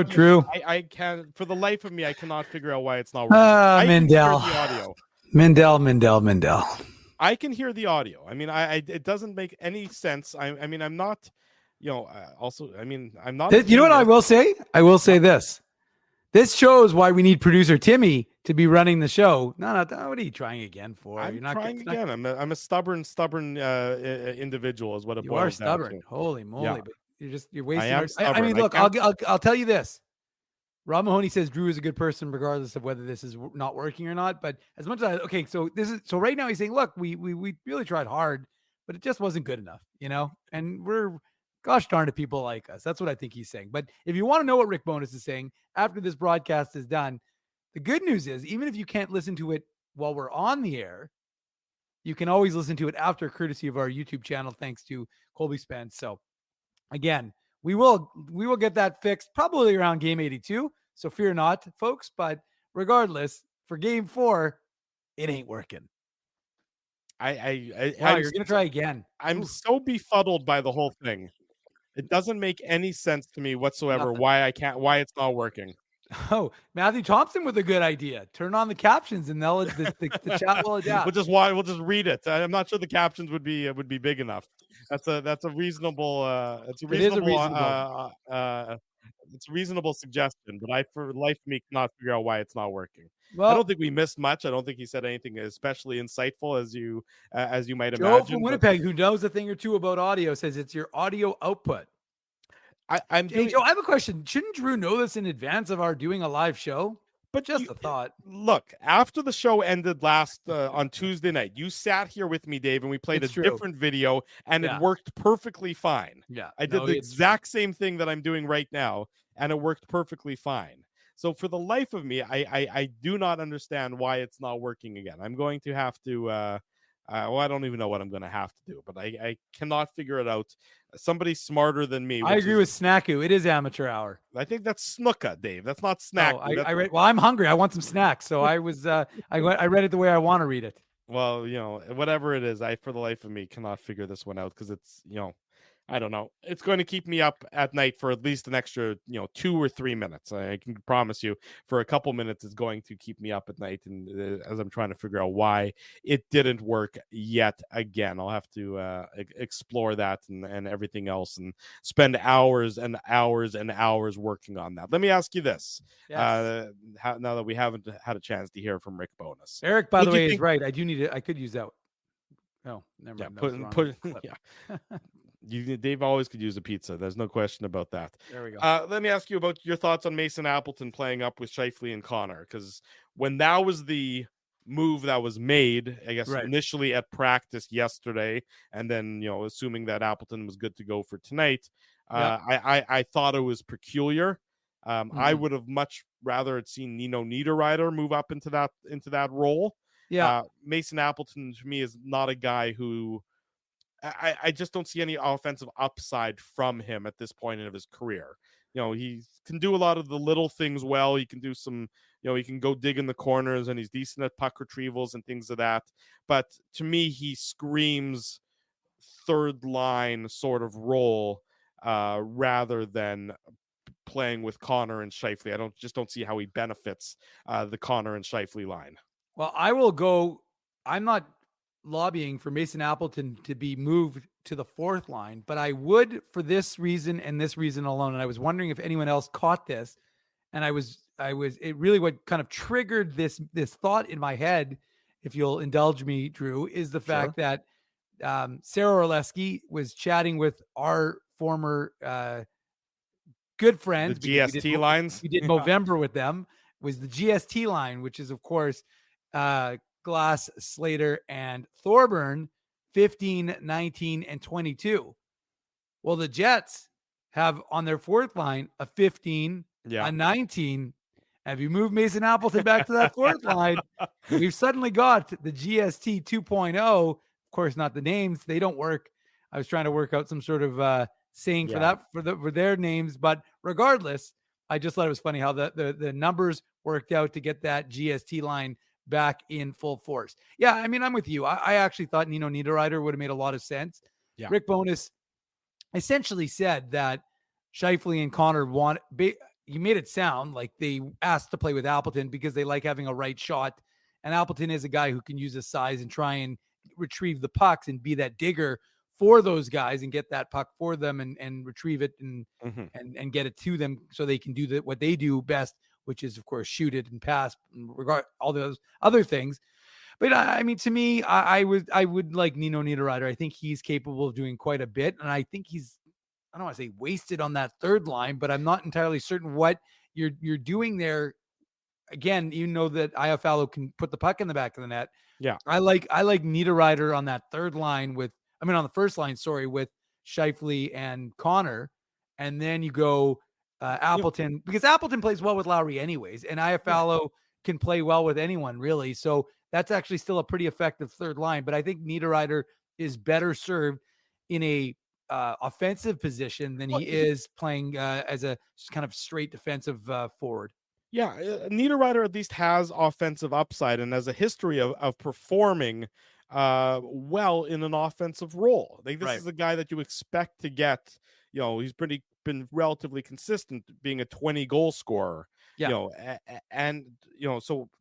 Drew. I can't, for the life of me, I cannot figure out why it's not working. Mindell. I can hear the audio. I mean, it doesn't make any sense. I mean, I'm not, I'm not. You know what I will say? I will say this. This shows why we need producer Timmy to be running the show. No, what are you trying again for? You're not trying again. I'm a stubborn individual is what it boils down to. You are stubborn. Holy moly. Yeah. But you're wasting. I mean, look, I'll tell you this. Rob Mahoney says Drew is a good person, regardless of whether this is not working or not. But as much as so right now he's saying, look, we really tried hard, but it just wasn't good enough, And we're, gosh darn it, people like us. That's what I think he's saying. But if you want to know what Rick Bowness is saying after this broadcast is done, the good news is, even if you can't listen to it while we're on the air, you can always listen to it after, courtesy of our YouTube channel, thanks to Colby Spence. So again, we will get that fixed probably around game 82. So fear not, folks. But regardless, for game 4, it ain't working. You're gonna try again. I'm so befuddled by the whole thing. It doesn't make any sense to me whatsoever why it's not working. Oh, Matthew Thompson with a good idea. Turn on the captions and the chat will adapt. We'll just read it. I'm not sure the captions would be big enough. That's a reasonable it's a reasonable suggestion, but I, for life of me, cannot figure out why it's not working. Well, I don't think we missed much. I don't think he said anything especially insightful, as you might imagine. Joe from Winnipeg, who knows a thing or two about audio, says it's your audio output. Joe, I have a question. Shouldn't Drew know this in advance of our doing a live show? But just a thought. Look, after the show ended last on Tuesday night, you sat here with me, Dave, and we played different video, and it worked perfectly fine. Yeah, I did the exact same thing that I'm doing right now, and it worked perfectly fine. So for the life of me, I do not understand why it's not working again. I'm going to have to. I don't even know what I'm going to have to do, but I cannot figure it out. Somebody smarter than me. I agree with Snacku. It is amateur hour. I think that's Snooka, Dave. That's not snack. Well, I'm hungry. I want some snacks. So I was, I read it the way I want to read it. Well, whatever it is, I, for the life of me, cannot figure this one out because it's, I don't know. It's going to keep me up at night for at least an extra, 2 or 3 minutes. I can promise you, for a couple minutes, it's going to keep me up at night. And as I'm trying to figure out why it didn't work yet again, I'll have to explore that and everything else, and spend hours and hours and hours working on that. Let me ask you this: Yes. now that we haven't had a chance to hear from Rick Bonus, Eric, by what the do you way, is think? right. I do need it. I could use that. Oh, never Yeah, mind. That was the wrong put clip. yeah. Dave always could use a pizza. There's no question about that. There we go. Let me ask you about your thoughts on Mason Appleton playing up with Scheifele and Connor, because when that was the move that was made, I guess Right. initially at practice yesterday, and then assuming that Appleton was good to go for tonight, Yep. I thought it was peculiar. I Mhm. would have much rather had seen Nino Niederreiter move up into that role. Yeah. Mason Appleton to me is not a guy who I just don't see any offensive upside from him at this point of his career. He can do a lot of the little things well. He can do some, he can go dig in the corners, and he's decent at puck retrievals and things of that. But to me, he screams third line sort of role rather than playing with Connor and Scheifele. I don't see how he benefits the Connor and Scheifele line. Well, I will go. I'm not lobbying for Mason Appleton to be moved to the fourth line, but I would for this reason and this reason alone. And I was wondering if anyone else caught this. And it really what kind of triggered this thought in my head, if you'll indulge me, Drew, is the fact that Sarah Orlesky was chatting with our former good friends, The because GST lines. we did Movember with them, was the GST line, which is of course Glass, Slater, and Thorburn, 15, 19, and 22. Well, the Jets have on their fourth line a 15, a 19. Have you moved Mason Appleton back to that fourth line? We've suddenly got the GST 2.0. Of course, not the names. They don't work. I was trying to work out some sort of saying for that for their names, but regardless, I just thought it was funny how the numbers worked out to get that GST line back in full force. Yeah, I mean, I'm with you. I actually thought Nino Niederreiter would have made a lot of sense. Yeah. Rick Bonus essentially said that Scheifele and Connor he made it sound like they asked to play with Appleton because they like having a right shot. And Appleton is a guy who can use his size and try and retrieve the pucks and be that digger for those guys and get that puck for them and retrieve it and get it to them so they can do what they do best, which is of course shoot it and pass and regard all those other things. But I mean, to me, I would like Nino Niederreiter. I think he's capable of doing quite a bit, and I think I don't want to say wasted on that third line, but I'm not entirely certain what you're doing there. Again, you know that Iafallo can put the puck in the back of the net. Yeah, I like Niederreiter on that third line on the first line, sorry, with Scheifele and Connor, and then you go Appleton, because Appleton plays well with Lowry anyways, and Iafallo can play well with anyone really. So that's actually still a pretty effective third line. But I think Niederreiter is better served in a offensive position than he is playing as a kind of straight defensive forward. Yeah, Niederreiter at least has offensive upside and has a history of performing well in an offensive role. Like, this is a guy that you expect to get. He's been relatively consistent being a 20 goal scorer. So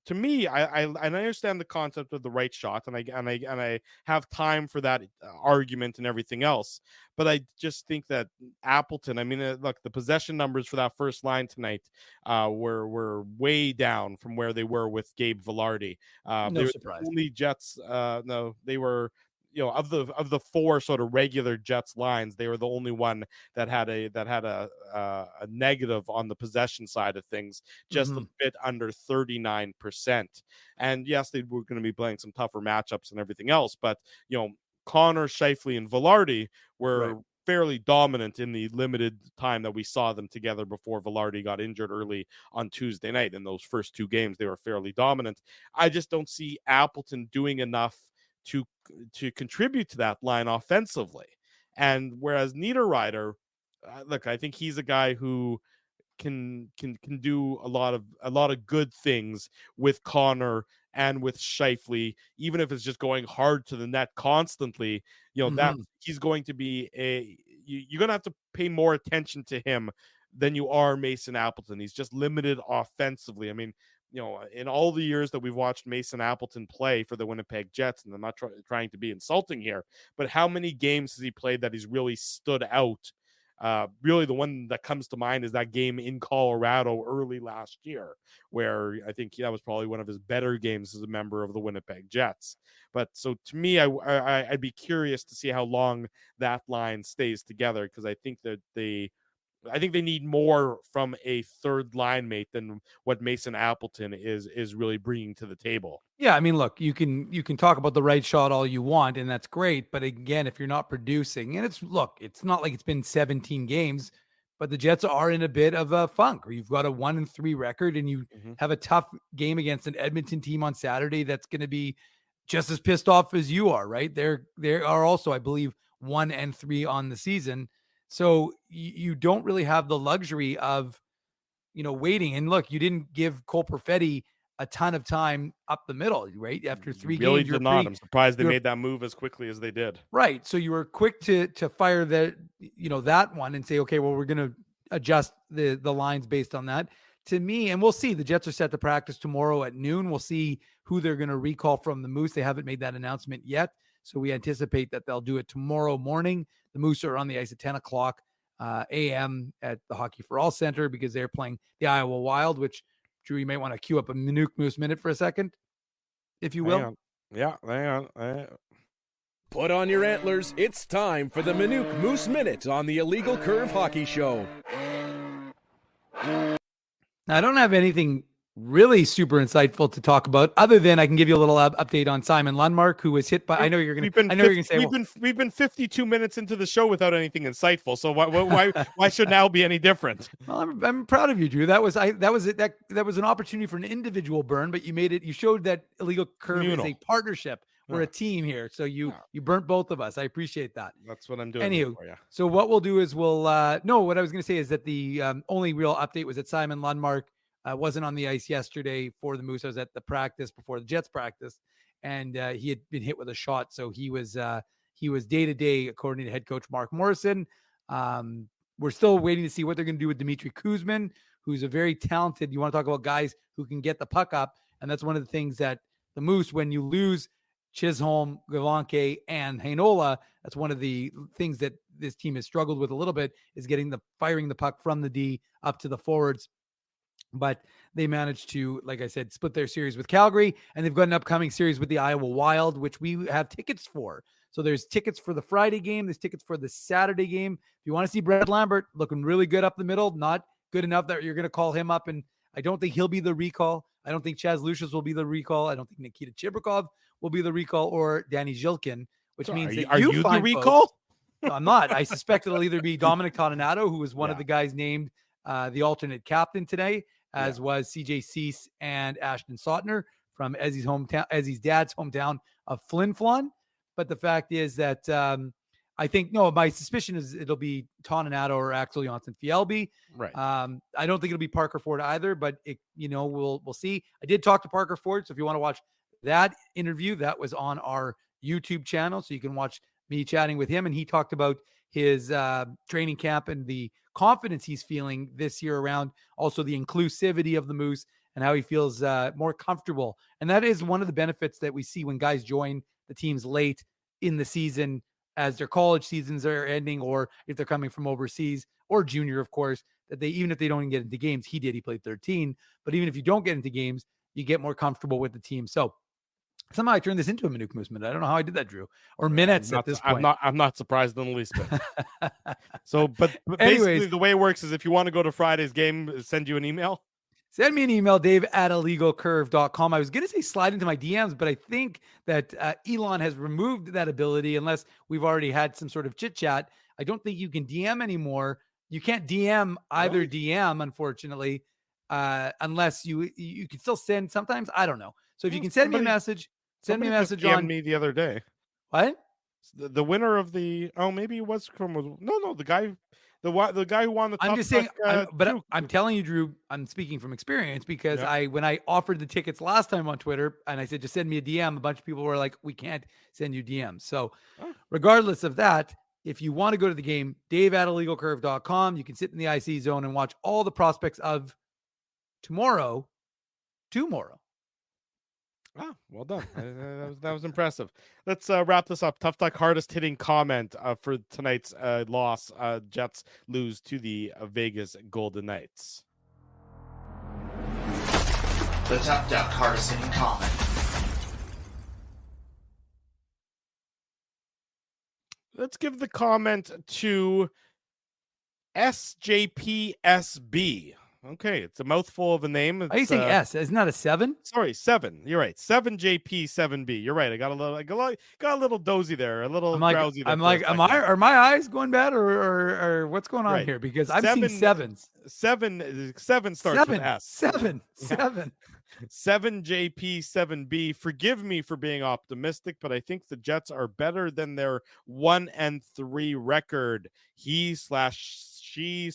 to me, I understand the concept of the right shot, and I have time for that argument and everything else. But I just think that Appleton, I mean, look, the possession numbers for that first line tonight were way down from where they were with Gabe Vilardi. No surprise. Only Jets, no, they were. Of the four sort of regular Jets lines, they were the only one that had a negative on the possession side of things, just a bit under 39%. And yes, they were going to be playing some tougher matchups and everything else, but Connor, Scheifele, and Vilardi were fairly dominant in the limited time that we saw them together before Vilardi got injured early on Tuesday night. In those first two games, they were fairly dominant. I just don't see Appleton doing enough to contribute to that line offensively. And whereas Niederreiter, look, I think he's a guy who can do a lot of good things with Connor and with Scheifele, even if it's just going hard to the net constantly. That he's going to be you're gonna have to pay more attention to him than you are Mason Appleton. He's just limited offensively. I mean, in all the years that we've watched Mason Appleton play for the Winnipeg Jets, and I'm not trying to be insulting here, but how many games has he played that he's really stood out? Really, the one that comes to mind is that game in Colorado early last year, where I think that was probably one of his better games as a member of the Winnipeg Jets. But so to me, I'd be curious to see how long that line stays together, because I think that I think they need more from a third line mate than what Mason Appleton is really bringing to the table. Yeah, I mean, look, you can talk about the right shot all you want, and that's great. But again, if you're not producing, and it's not like it's been 17 games, but the Jets are in a bit of a funk, or you've got a 1-3 record, and you have a tough game against an Edmonton team on Saturday that's going to be just as pissed off as you are, right? They are also, I believe, 1-3 on the season. So you don't really have the luxury of, waiting. And look, you didn't give Cole Perfetti a ton of time up the middle, right? After 3 really games, did not. I'm surprised they made that move as quickly as they did. Right. So you were quick to fire that one and say, okay, well, we're going to adjust the lines based on that. To me, and we'll see, the Jets are set to practice tomorrow at noon. We'll see who they're going to recall from the Moose. They haven't made that announcement yet, so we anticipate that they'll do it tomorrow morning. The Moose are on the ice at 10 o'clock a.m. at the Hockey for All Center, because they're playing the Iowa Wild, which, Drew, you might want to cue up a Minuk Moose Minute for a second, if you will. Hang on. Put on your antlers. It's time for the Minuk Moose Minute on the Illegal Curve Hockey Show. Now, I don't have anything really super insightful to talk about, other than I can give you a little update on Simon Lundmark, who was hit by. I know you're going to say we've been 52 minutes into the show without anything insightful. So why should now be any different? Well, I'm proud of you, Drew. That was an opportunity for an individual burn, but you made it. You showed that Illegal Curve is a partnership. We're a team here, so you burnt both of us. I appreciate that. That's what I'm doing. Anywho, for you. So what we'll do is what I was going to say is that the only real update was that Simon Lundmark wasn't on the ice yesterday for the Moose. I was at the practice before the Jets practice, and he had been hit with a shot, so he was day to day, according to head coach Mark Morrison. We're still waiting to see what they're going to do with Dmitry Kuzmin, who's a very talented. You want to talk about guys who can get the puck up, and that's one of the things that the Moose, when you lose Chisholm, Gavanke, and Heinola, that's one of the things that this team has struggled with a little bit, is firing the puck from the D up to the forwards. But they managed to, like I said, split their series with Calgary, and they've got an upcoming series with the Iowa Wild, which we have tickets for. So there's tickets for the Friday game. There's tickets for the Saturday game. If you want to see Brad Lambert looking really good up the middle, not good enough that you're going to call him up, and I don't think he'll be the recall. I don't think Chaz Lucius will be the recall. I don't think Nikita Chibrikov will be the recall, or Danny Zhilkin, which means that are you the recall? Folks, no, I'm not. I suspect it'll either be Dominic Toninato, who was one of the guys named the alternate captain today, as was CJ Cease and Ashton Sautner from Ezzy's dad's hometown of Flin Flon. But the fact is that my suspicion is it'll be Toninato or Axel Jonsson-Fjällby. Right. I don't think it'll be Parker Ford either, but we'll see. I did talk to Parker Ford, so if you want to watch that interview, that was on our YouTube channel, so you can watch me chatting with him, and he talked about his training camp and the confidence he's feeling this year around, also the inclusivity of the Moose and how he feels more comfortable. And that is one of the benefits that we see when guys join the teams late in the season, as their college seasons are ending, or if they're coming from overseas, or junior, of course, that even if they don't even get into games, he played 13, but even if you don't get into games, you get more comfortable with the team. So somehow I turned this into a Minuk Moose Minute. I don't know how I did that, Drew, or minutes at this point. I'm not surprised in the least bit. So, but basically the way it works is if you want to go to Friday's game, send you an email. Send me an email, dave@illegalcurve.com. I was going to say slide into my DMs, but I think that Elon has removed that ability unless we've already had some sort of chit chat. I don't think you can DM anymore. You can't DM either DM, unfortunately, unless you can still send sometimes. I don't know. So if you can send me a message, send me a message on me the other day. What? The winner of maybe it was from the guy. The guy who won the. I'm just saying, I'm telling you, Drew. I'm speaking from experience because when I offered the tickets last time on Twitter and I said just send me a DM, a bunch of people were like, "We can't send you DMs." So, regardless of that, if you want to go to the game, Dave at illegalcurve.com. You can sit in the IC zone and watch all the prospects of tomorrow. Ah, well done. That was impressive. Let's wrap this up. Tough Talk hardest hitting comment for tonight's loss. Jets lose to the Vegas Golden Knights. The Tough Duck hardest hitting comment. Let's give the comment to SJPSB. Okay, it's a mouthful of a name. Are you saying S? Isn't that a 7? Sorry, 7. You're right. 7JP7B. You're right. I got a little dozy there, a little drowsy there. Are my eyes going bad or what's going on here? Because I'm seeing 7s. 7 starts with S. 7. 7JP7B. Forgive me for being optimistic, but I think the Jets are better than their 1-3 record. She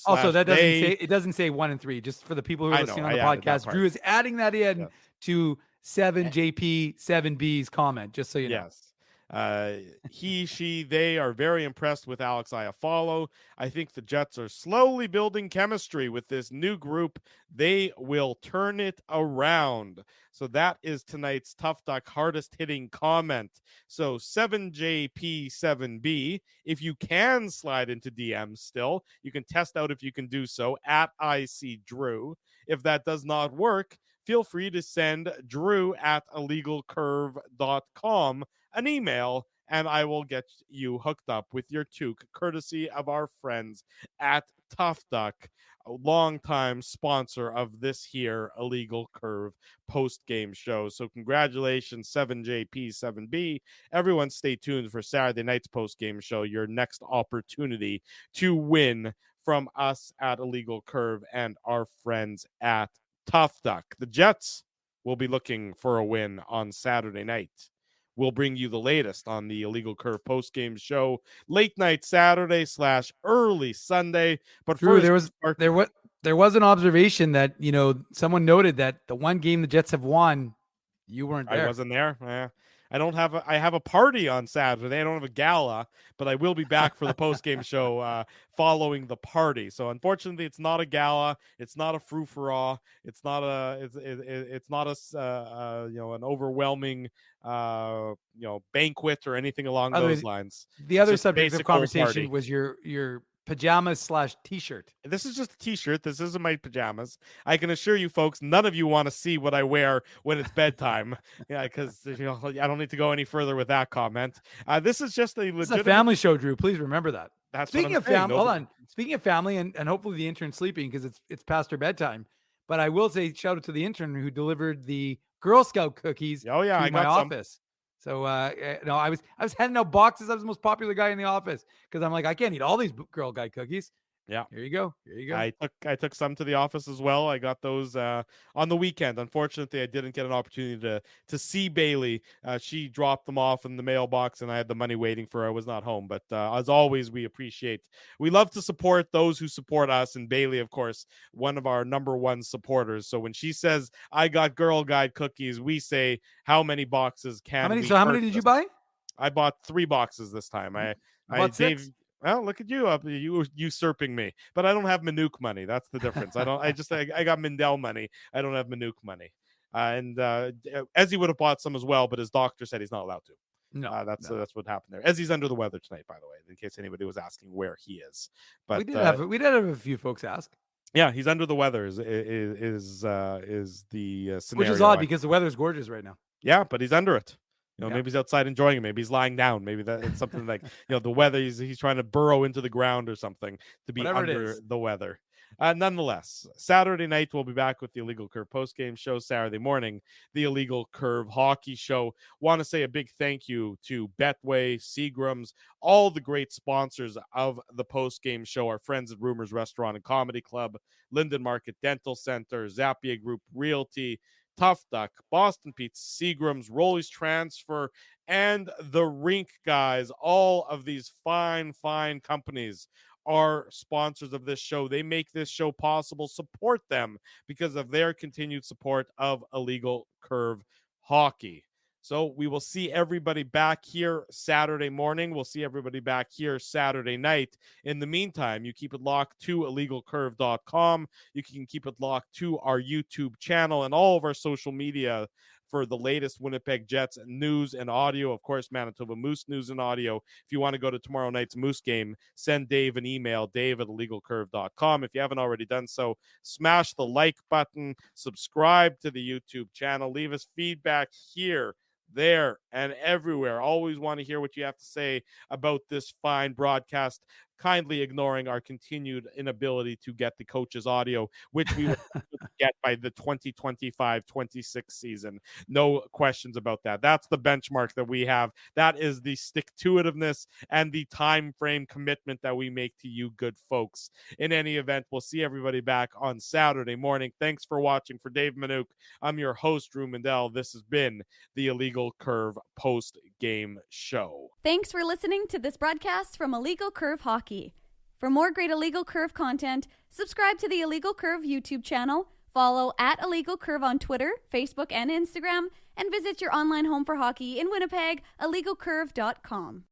Also, that they. doesn't say 1-3. Just for the people who are listening on the podcast, Drew is adding that in to 7JP7B's comment. Just so you know. Yes. He, she, they are very impressed with Alex Iafallo. I think the Jets are slowly building chemistry with this new group. They will turn it around. So that is tonight's Tough Duck hardest hitting comment. So 7JP7B, if you can slide into DMs still, you can test out if you can do so at IC Drew. If that does not work, feel free to send Drew at illegalcurve.com an email, and I will get you hooked up with your toque, courtesy of our friends at Tough Duck, a longtime sponsor of this here Illegal Curve post-game show. So congratulations, 7JP7B. Everyone stay tuned for Saturday night's post-game show, your next opportunity to win from us at Illegal Curve and our friends at Tough Duck. The Jets will be looking for a win on Saturday night. We'll bring you the latest on the Illegal Curve post-game show late night Saturday / early Sunday. But Drew, first, there was an observation that, someone noted that the one game the Jets have won, you weren't there. I wasn't there. I have a party on Saturday. I don't have a gala, but I will be back for the post-game show following the party. So unfortunately, it's not a gala. It's not a frou-frou. It's not an overwhelming banquet or anything along those lines. The other subject of conversation was your pajamas / t-shirt. This is just a t-shirt. This isn't my pajamas. I can assure you folks, none of you want to see what I wear when it's bedtime. Yeah, because I don't need to go any further with that comment. This is just a legitimate... It's a family show, Drew. Please remember that. Speaking of family, hold on. Speaking of family, and hopefully the intern's sleeping because it's past her bedtime. But I will say shout out to the intern who delivered the Girl Scout cookies to my office. So, I was handing out boxes. I was the most popular guy in the office because I'm like, I can't eat all these Girl Guide cookies. Yeah. Here you go. I took some to the office as well. I got those on the weekend. Unfortunately, I didn't get an opportunity to see Bailey. She dropped them off in the mailbox, and I had the money waiting for her. I was not home. But as always, we love to support those who support us. And Bailey, of course, one of our number one supporters. So when she says, I got Girl Guide cookies, we say, how many boxes can we How many did you buy? I bought 3 boxes this time. I bought 6. Well, look at you you usurping me, but I don't have Manouk money. That's the difference. I got Mindell money. I don't have Manouk money. And Ezzy would have bought some as well, but his doctor said he's not allowed to. No, that's what happened there. Ezzy's under the weather tonight, by the way, in case anybody was asking where he is. But we did have a few folks ask. Yeah, he's under the weather. Is the scenario? Which is odd because the weather's gorgeous right now. Yeah, but he's under it. Maybe he's outside enjoying it. Maybe he's lying down. Maybe it's something like, the weather. He's trying to burrow into the ground or something to be under the weather. Nonetheless, Saturday night, we'll be back with the Illegal Curve postgame show. Saturday morning, the Illegal Curve hockey show. Want to say a big thank you to Betway, Seagram's, all the great sponsors of the postgame show, our friends at Rumors Restaurant and Comedy Club, Linden Market Dental Center, Zappia Group Realty, Tough Duck, Boston Pizza, Seagram's, Rolly's Transfer, and the Rink guys. All of these fine companies are sponsors of this show. They make this show possible. Support them because of their continued support of Illegal Curve hockey. So we will see everybody back here Saturday morning. We'll see everybody back here Saturday night. In the meantime, you keep it locked to illegalcurve.com. You can keep it locked to our YouTube channel and all of our social media for the latest Winnipeg Jets news and audio. Of course, Manitoba Moose news and audio. If you want to go to tomorrow night's Moose game, send Dave an email, dave@illegalcurve.com. If you haven't already done so, smash the like button, subscribe to the YouTube channel, leave us feedback here, there, and everywhere. Always want to hear what you have to say about this fine broadcast, kindly ignoring our continued inability to get the coach's audio, which we will get by the 2025-26 season. No questions about that. That's the benchmark that we have. That is the stick-to-itiveness and the time frame commitment that we make to you good folks. In any event, we'll see everybody back on Saturday morning. Thanks for watching. For Dave Manouk, I'm your host, Drew Mandel. This has been the Illegal Curve post-game show. Thanks for listening to this broadcast from Illegal Curve Hockey. For more great Illegal Curve content, subscribe to the Illegal Curve YouTube channel, follow @Illegal Curve on Twitter, Facebook, and Instagram, and visit your online home for hockey in Winnipeg, illegalcurve.com.